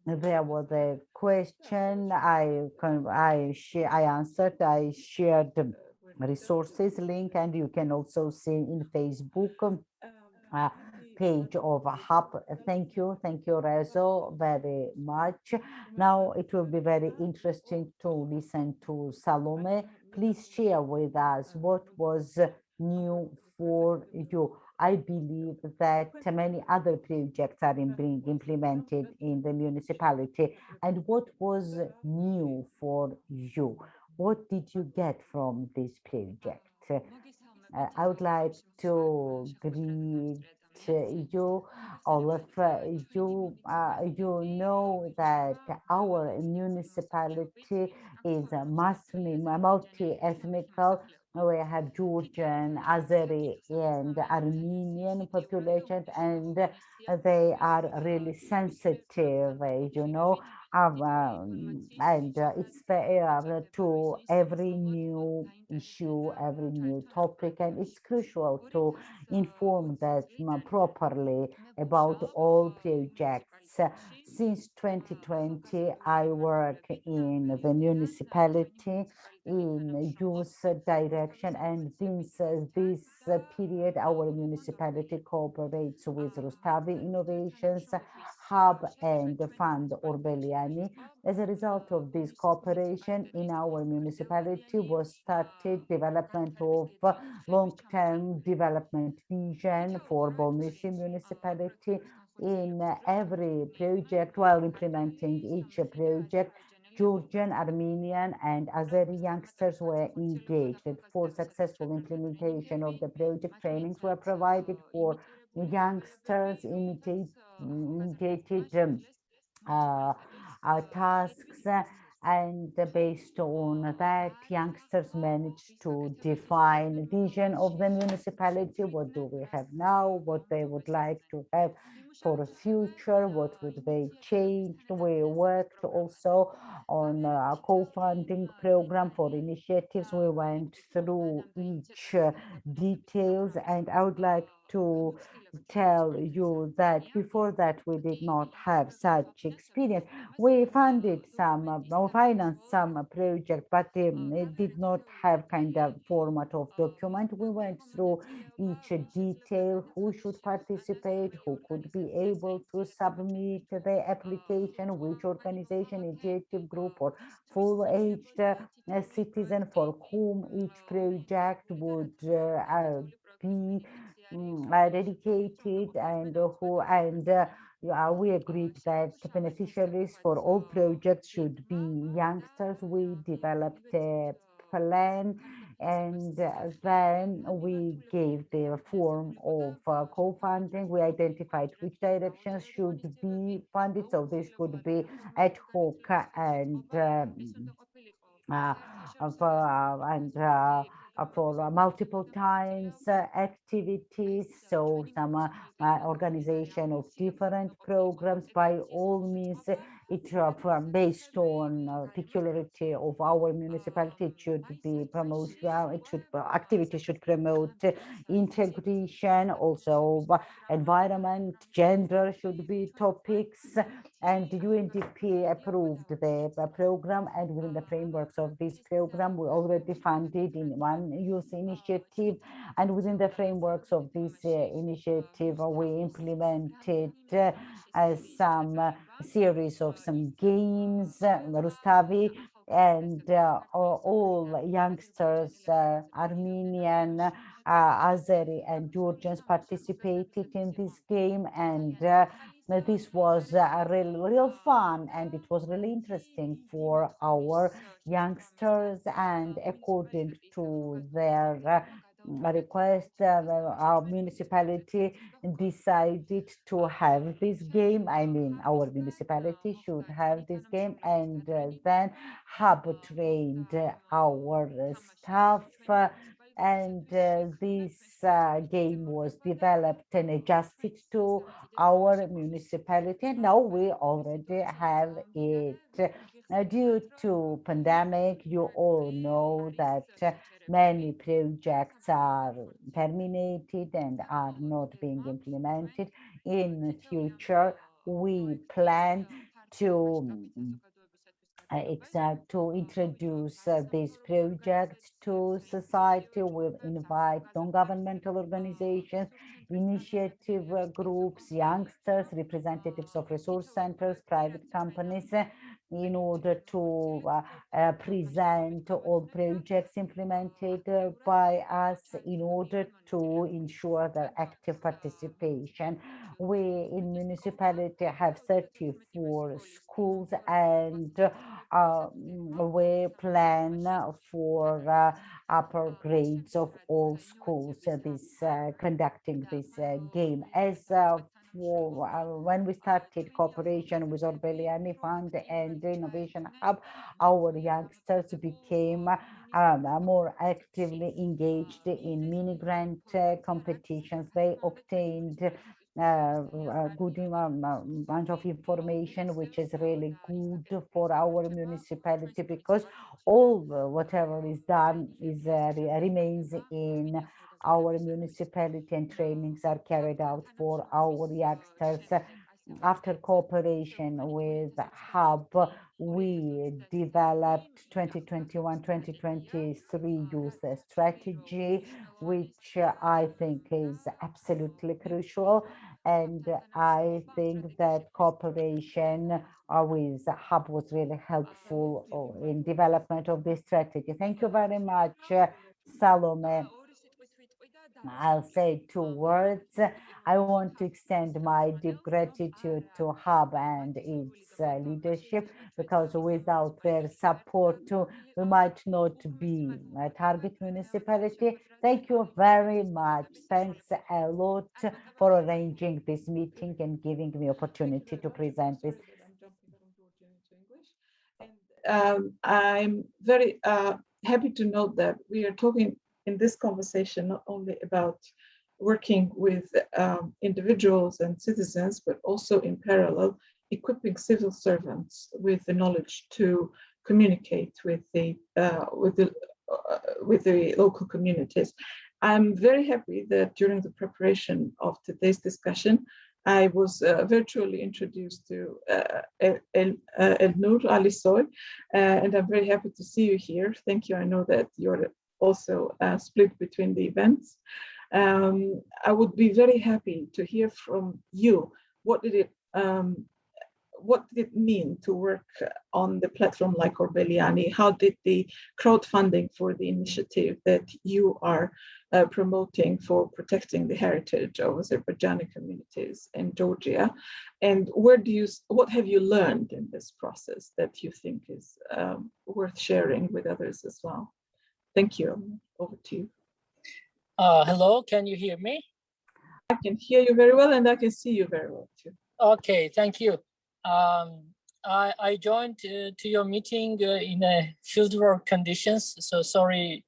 There was a question I answered. I shared the resources link, and you can also see in Facebook page of a hub. Thank you, Rezo, very much. Now it will be very interesting to listen to Salome. Please share with us what was new for you. I believe that many other projects are being implemented in the municipality. And what was new for you? What did you get from this project? I would like to greet you, all of you. You know that our municipality is a multi-ethnical. We have Georgian, Azeri, and Armenian populations, and they are really sensitive, you know, and it's fair to every new issue, every new topic, and it's crucial to inform them properly about all projects. Since 2020, I work in the municipality in youth direction, and since this period, our municipality cooperates with Rustavi Innovations Hub and Fund Orbeliani. As a result of this cooperation, in our municipality was started development of long-term development vision for Bolnishi municipality. In every project, while implementing each project, Georgian, Armenian, and Azeri youngsters were engaged. For successful implementation of the project, trainings were provided for youngsters, initiated tasks, and based on that, youngsters managed to define vision of the municipality. What do we have now? What they would like to have for the future? What would they change? We worked also on a co-funding program for initiatives. We went through each details, and I would like to tell you that before that we did not have such experience. We funded some or financed some project, but it did not have kind of format of document. We went through each detail, who should participate, who could be able to submit the application, which organization, initiative group, or full-aged citizen for whom each project would be dedicated, and we agreed that beneficiaries for all projects should be youngsters. We developed a plan, and then we gave the form of co-funding. We identified which directions should be funded, so this could be ad hoc and uh, for multiple times activities. So some organization of different programs. By all means, it based on peculiarity of our municipality, it should be promoted. It should activity should promote integration, also environment, gender should be topics. And the UNDP approved the program, and within the frameworks of this program, we already funded in one youth initiative, and within the frameworks of this initiative, we implemented some series of some games, Rustavi, and all youngsters, Armenian, Azeri, and Georgians participated in this game, and this was real fun, and it was really interesting for our youngsters. And according to their request, our municipality decided to have this game. I mean, our municipality should have this game, and then Hub trained our staff. And this game was developed and adjusted to our municipality, and now we already have it. Due to pandemic, you all know that many projects are terminated and are not being implemented. In future, we plan to to introduce these projects to society. We'll invite non-governmental organizations, initiative groups, youngsters, representatives of resource centers, private companies, in order to present all projects implemented by us, in order to ensure their active participation. We in municipality have 34 schools, and we plan for upper grades of all schools conducting this game. As when we started cooperation with Orbeliani Fund and Innovation Hub, our youngsters became more actively engaged in mini grant competitions. They obtained a good bunch of information, which is really good for our municipality, because all whatever is done is remains in our municipality, and trainings are carried out for our youngsters. After cooperation with Hub, we developed 2021-2023 youth strategy, which I think is absolutely crucial. And I think that cooperation with Hub was really helpful in development of this strategy. Thank you very much, Salome. I'll say 2 words. I want to extend my deep gratitude to Hub and its leadership, because without their support, we might not be a target municipality. Thank you very much. Thanks a lot for arranging this meeting and giving me opportunity to present this. Georgian into English. And I'm very happy to note that we are talking in this conversation not only about working with individuals and citizens, but also in parallel, equipping civil servants with the knowledge to communicate with the local communities. I'm very happy that during the preparation of today's discussion, I was virtually introduced to Elnur Alisoy, and I'm very happy to see you here. Thank you. I know that you're also split between the events. I would be very happy to hear from you. What did it mean to work on the platform like Orbeliani? How did the crowdfunding for the initiative that you are promoting for protecting the heritage of Azerbaijani communities in Georgia, and what have you learned in this process that you think is worth sharing with others as well? Thank you. Over to you. Hello, can you hear me? I can hear you very well, and I can see you very well too. Okay, thank you. I joined to your meeting in fieldwork conditions, so sorry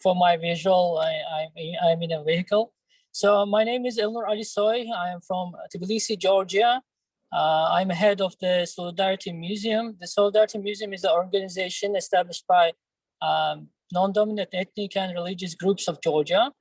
for my visual. I'm in a vehicle. So my name is Elnur Alisoy. I am from Tbilisi, Georgia. I'm head of the Solidarity Museum. The Solidarity Museum is an organization established by non-dominant ethnic and religious groups of Georgia.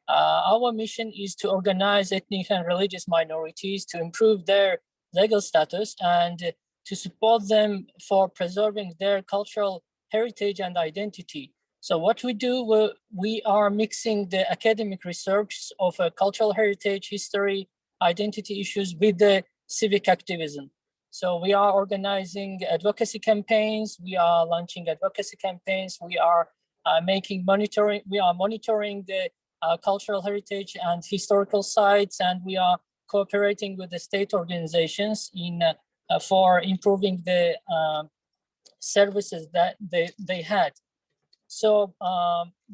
Our mission is to organize ethnic and religious minorities to improve their legal status and to support them for preserving their cultural heritage and identity. So what we do, we are mixing the academic research of cultural heritage, history, identity issues with the civic activism. So we are organizing advocacy campaigns, we are launching advocacy campaigns, we are monitoring the cultural heritage and historical sites, and we are cooperating with the state organizations for improving the services that they had. So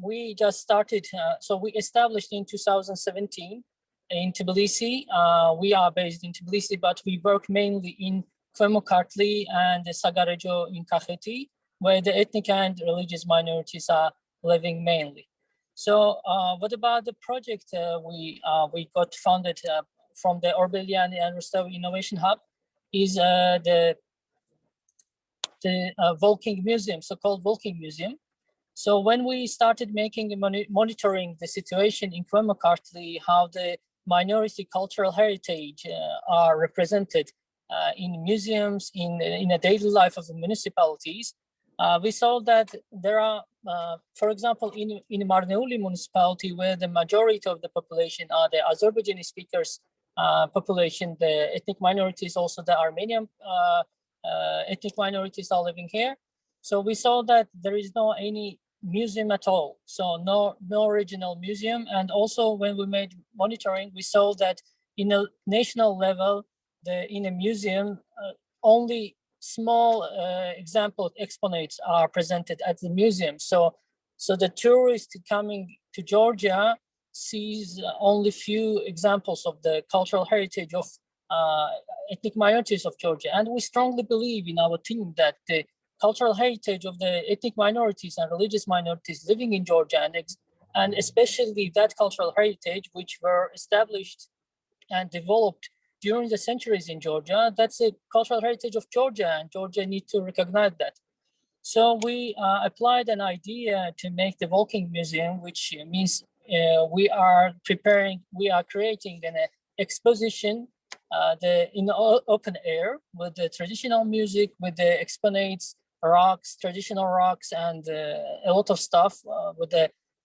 we just started, so we established in 2017 in Tbilisi. We are based in Tbilisi, but we work mainly in Kvemokartli and Sagarejo in Kakheti, where the ethnic and religious minorities are living mainly. So what about the project we got funded from the Orbeliani and Rustavi Innovation Hub is the Volking Museum, so-called Volking Museum. So when we started monitoring the situation in Kvemokartli, how the minority cultural heritage are represented in museums, in the daily life of the municipalities, we saw that there are, for example, in Marneuli municipality, where the majority of the population are the Azerbaijani speakers population, the ethnic minorities, also the Armenian ethnic minorities are living here. So we saw that there is no any museum at all. So no regional museum. And also when we made monitoring, we saw that in a national level, in a museum, only small example exponates are presented at the museum. So the tourist coming to Georgia sees only few examples of the cultural heritage of ethnic minorities of Georgia. And we strongly believe in our team that the cultural heritage of the ethnic minorities and religious minorities living in Georgia, and especially that cultural heritage which were established and developed during the centuries in Georgia, that's a cultural heritage of Georgia, and Georgia needs to recognize that. So we applied an idea to make the Volking Museum, which means we are creating an exposition in open air with the traditional music, with the exponates, rocks, traditional rocks, and a lot of stuff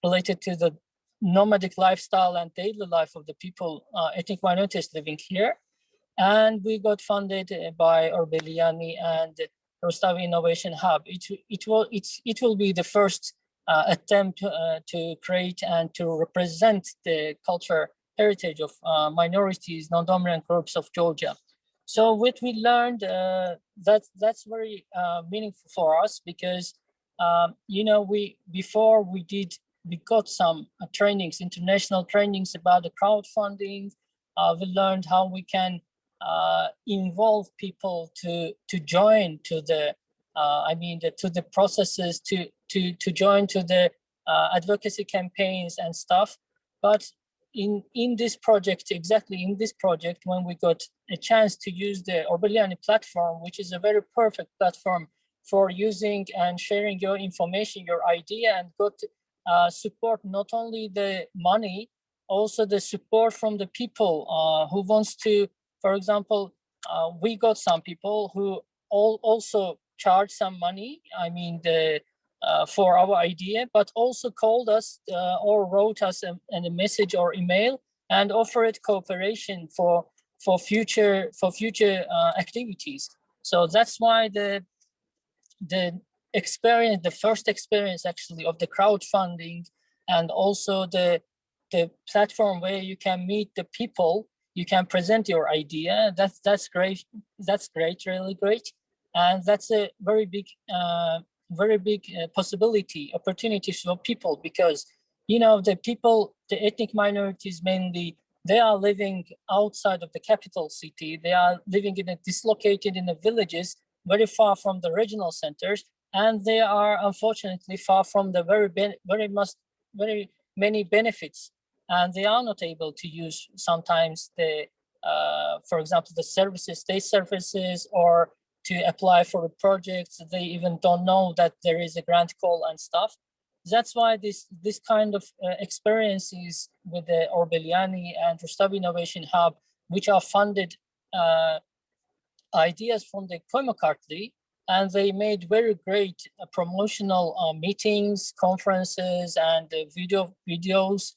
related to the nomadic lifestyle and daily life of the people, ethnic minorities living here. And we got funded by Orbeliani and Rustavi Innovation Hub. It will be the first attempt to create and to represent the culture heritage of minorities, non-dominant groups of Georgia. So what we learned, that's very meaningful for us, because we got some trainings, international trainings about the crowdfunding. We learned how we can involve people to join to the to the processes, to join to the advocacy campaigns and stuff. But in this project, exactly in this project, when we got a chance to use the Orbeliani platform, which is a very perfect platform for using and sharing your information, your idea, and got support, not only the money, also the support from the people who wants to, for example, we got some people who also charge some money, for our idea, but also called us or wrote us a message or email and offered cooperation for future activities. So that's why the experience, the first experience actually of the crowdfunding, and also the platform where you can meet the people, you can present your idea. That's great. That's great, really great, and that's a very big possibility, opportunities for people, because the people, the ethnic minorities mainly, they are living outside of the capital city. They are living dislocated in the villages, very far from the regional centers, and they are unfortunately far from the very many benefits, and they are not able to use sometimes the for example, the services, state services, or to apply for the projects. They even don't know that there is a grant call and stuff. That's why this kind of experiences with the Orbeliani and Rustavi Innovation Hub, which are funded ideas from the Koymakartli, and they made very great promotional meetings, conferences, and videos,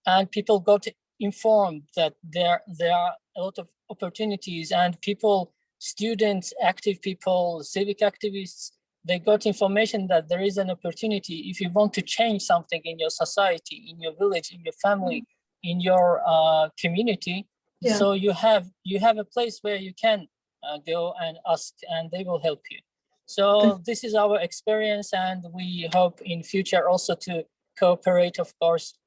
and people got informed that there are a lot of opportunities, and people, students, active people, civic activists, they got information that there is an opportunity if you want to change something in your society, in your village, in your family, in your community. Yeah. So you have a place where you can go and ask, and they will help you. So this is our experience, and we hope in future also to cooperate, of course,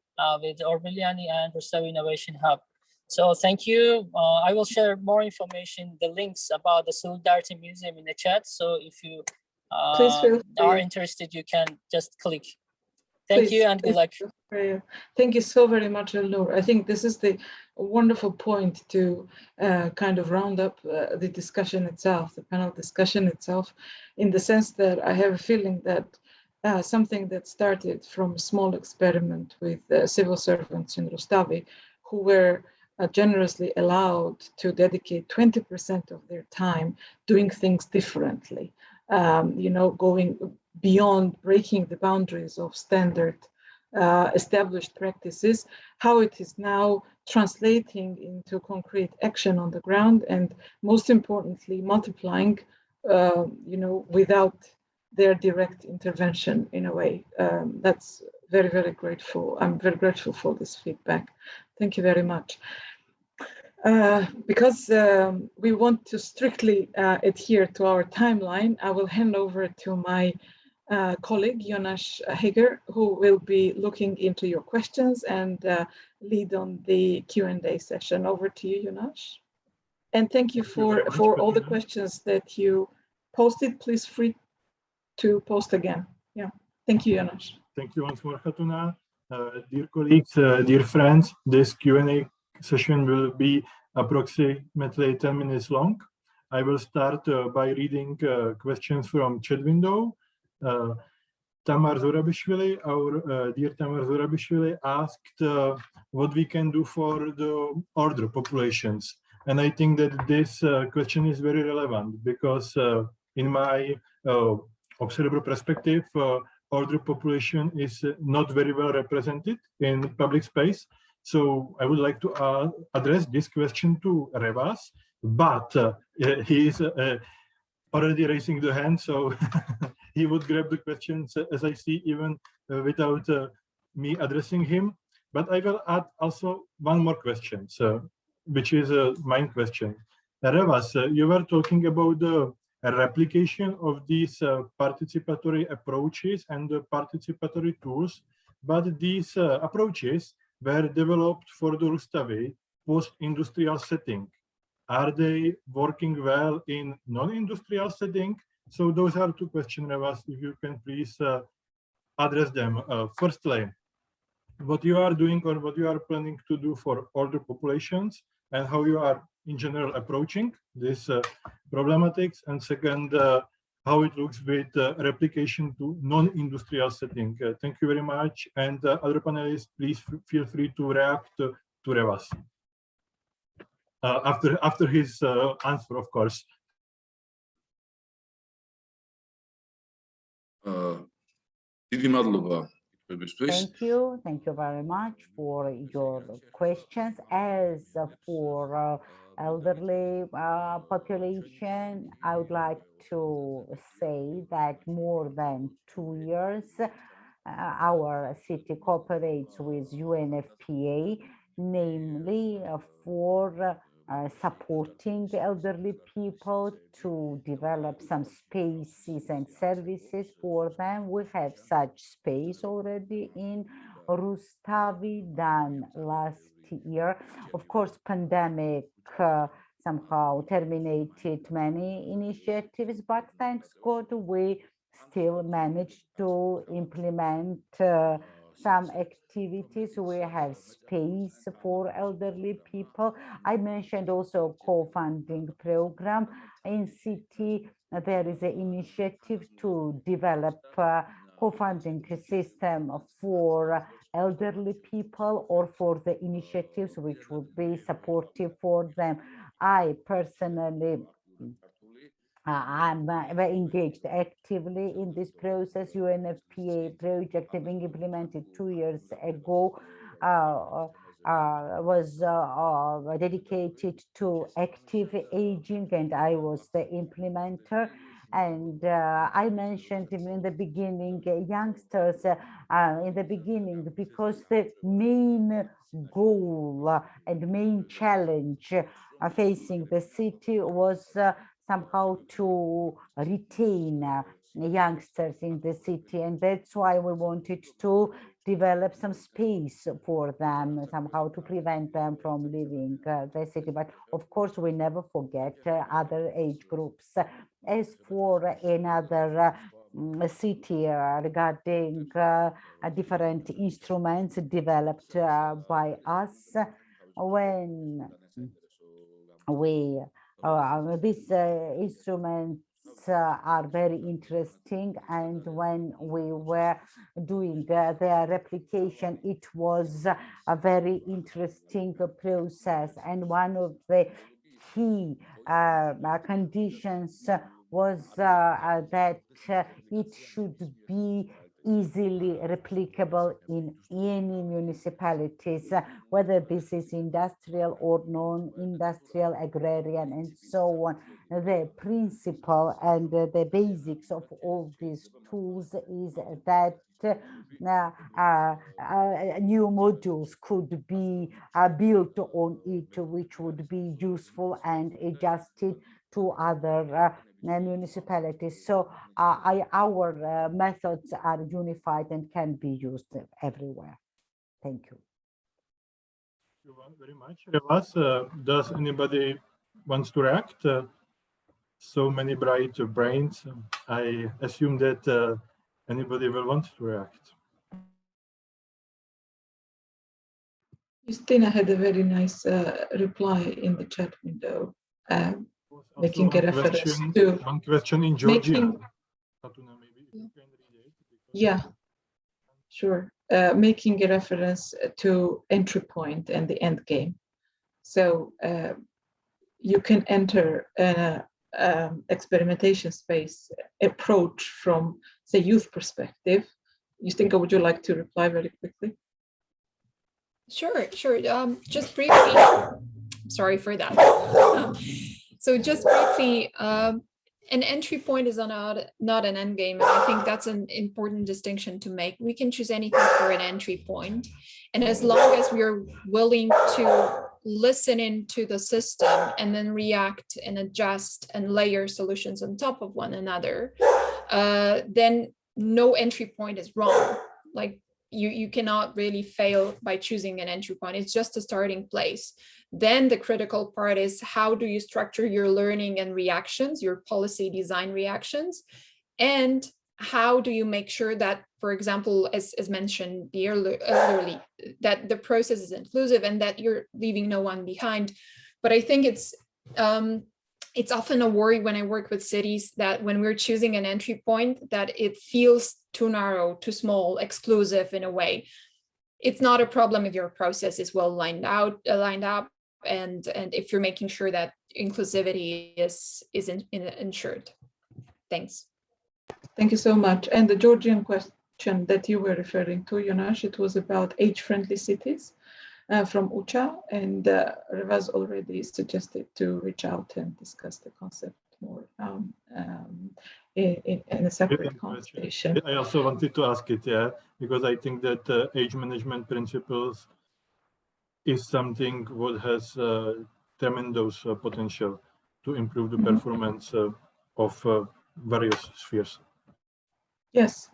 with Orbeliani and Rustavi Innovation Hub. So thank you. I will share more information, the links about the Solidarity Museum in the chat. So if you are interested, you can just click. Thank you and good luck. Thank you so very much, Elnur. I think this is the wonderful point to kind of round up the discussion itself, the panel discussion itself, in the sense that I have a feeling that something that started from a small experiment with civil servants in Rustavi, who were generously allowed to dedicate 20% of their time doing things differently, going beyond breaking the boundaries of standard established practices, how it is now translating into concrete action on the ground, and most importantly, multiplying, without their direct intervention in a way. That's very, very grateful. I'm very grateful for this feedback. Thank you very much. Because we want to strictly adhere to our timeline, I will hand over to my colleague, Jonas Heger, who will be looking into your questions and lead on the Q&A session. Over to you, Jonas. And thank you for all the questions that you posted. Please free to post again. Yeah, thank you, Jonas. Thank you once more, Khatuna. Dear colleagues, dear friends, this Q&A session will be approximately 10 minutes long. I will start by reading questions from chat window. Tamar Zorabishvili, our dear Tamar Zorabishvili, asked what we can do for the older populations. And I think that this question is very relevant because in my observer perspective, older population is not very well represented in public space. So I would like to address this question to Revas, but he is already raising the hand, so he would grab the questions as I see, even without me addressing him. But I will add also one more question, which is a mind question. Revas, you were talking about the replication of these participatory approaches and the participatory tools, but these approaches were developed for the Rustavi post-industrial setting. Are they working well in non-industrial setting? So those are two questions, Revas, if you can please address them. Firstly, what you are doing or what you are planning to do for older populations and how you are in general approaching this problematics. And second, how it looks with replication to non-industrial setting. Thank you very much. And other panelists, please feel free to react to Revas. After his answer, of course. Thank you very much for your questions. As for elderly population, I would like to say that more than 2 years, our city cooperates with UNFPA, namely for supporting elderly people to develop some spaces and services for them. We have such space already in Rustavi done last year. Of course, pandemic somehow terminated many initiatives, but thanks God, we still managed to implement some activities. We have space for elderly people. I mentioned also co-funding program in city. There is an initiative to develop co-funding system for elderly people or for the initiatives which would be supportive for them. I personally I'm engaged actively in this process. UNFPA project being implemented 2 years ago was dedicated to active aging, and I was the implementer. And I mentioned in the beginning youngsters in the beginning, because the main goal and main challenge facing the city was somehow to retain youngsters in the city, and that's why we wanted to develop some space for them, somehow to prevent them from leaving the city. But of course, we never forget other age groups. As for another city regarding different instruments developed by us, when we these instruments are very interesting, and when we were doing their replication, it was a very interesting process. And one of the key conditions was that it should be easily replicable in any municipalities, whether this is industrial or non-industrial, agrarian, and so on. The principle and the basics of all these tools is that new modules could be built on it, which would be useful and adjusted to other municipalities. So our methods are unified and can be used everywhere. Thank you. Thank you very much, Revas. Does anybody wants to react? So many bright brains. I assume that anybody will want to react. Justina had a very nice reply in the chat window, making a reference to one question in Georgian. Yeah, sure. Making a reference to entry point and the end game. So you can enter an experimentation space approach from, say, youth perspective. Justinka, would you like to reply very quickly? Sure. Just briefly, sorry for that. So just briefly, an entry point is not an end game. And I think that's an important distinction to make. We can choose anything for an entry point. And as long as we are willing to listen into the system and then react and adjust and layer solutions on top of one another, then no entry point is wrong. Like you cannot really fail by choosing an entry point. It's just a starting place. Then the critical part is, how do you structure your learning and reactions, your policy design reactions? And how do you make sure that, for example, as mentioned earlier, that the process is inclusive and that you're leaving no one behind? But I think it's often a worry when I work with cities that when we're choosing an entry point, that it feels too narrow, too small, exclusive in a way. It's not a problem if your process is well lined up, and if you're making sure that inclusivity is ensured. Thanks. Thank you so much. And the Georgian question that you were referring to, Jonas, it was about age-friendly cities from UCHA, and Revaz already suggested to reach out and discuss the concept more in a separate conversation. I also wanted to ask it, because I think that age management principles is something what has tremendous potential to improve the performance of various spheres. Yes.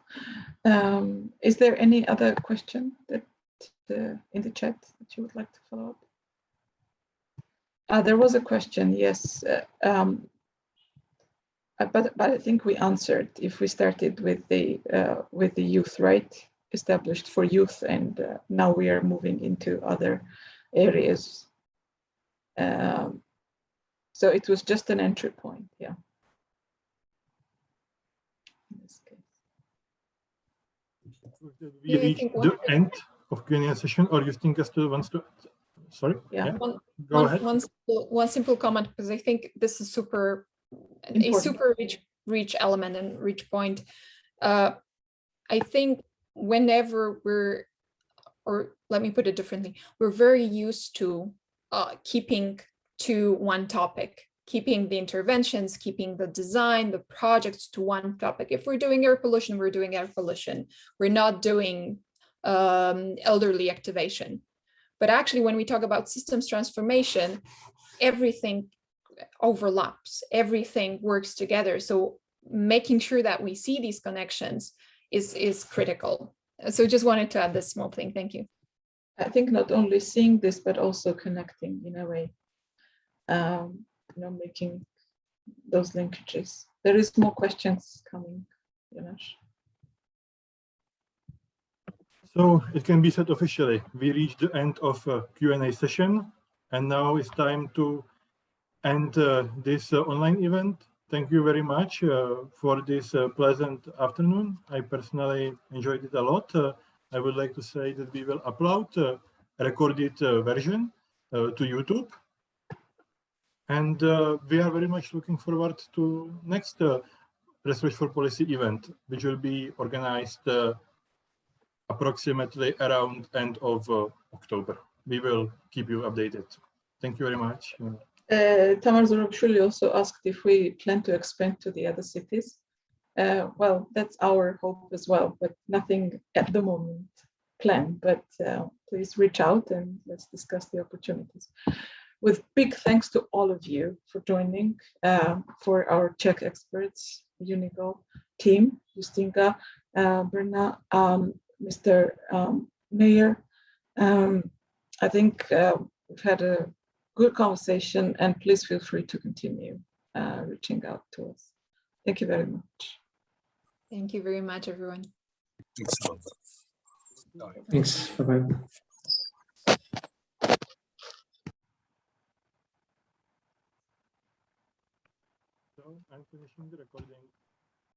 Is there any other question that in the chat that you would like to follow up? There was a question, yes. But I think we answered if we started with the youth, right? Established for youth, and now we are moving into other areas. So it was just an entry point, yeah. In this case. We reached the end of Q&A session, or you think us still wants to? Sorry. Yeah. Go ahead. One simple comment, because I think this is a super rich element and rich point. I think whenever or let me put it differently, we're very used to keeping to one topic, keeping the interventions, keeping the design, the projects to one topic. If we're doing air pollution, we're doing air pollution. We're not doing elderly activation. But actually, when we talk about systems transformation, everything overlaps, everything works together. So making sure that we see these connections is critical. So just wanted to add this small thing. Thank you. I think not only seeing this, but also connecting in a way, making those linkages. There is more questions coming, Jonas. So it can be said officially, we reached the end of Q&A session, and now it's time to end this online event. Thank you very much for this pleasant afternoon. I personally enjoyed it a lot. I would like to say that we will upload a recorded version to YouTube. And we are very much looking forward to next Research for Policy event, which will be organized approximately around end of October. We will keep you updated. Thank you very much. Tamar Zorobishvili also asked if we plan to expand to the other cities. Well, that's our hope as well, but nothing at the moment planned. But please reach out and let's discuss the opportunities. With big thanks to all of you for joining, for our Czech experts, UNICO team, Justinka, Berna, Mr. Mayor. I think we've had a good conversation, and please feel free to continue reaching out to us. Thank you very much. Thank you very much, everyone. Thanks a lot. Thanks. Bye-bye. So I'm finishing the recording.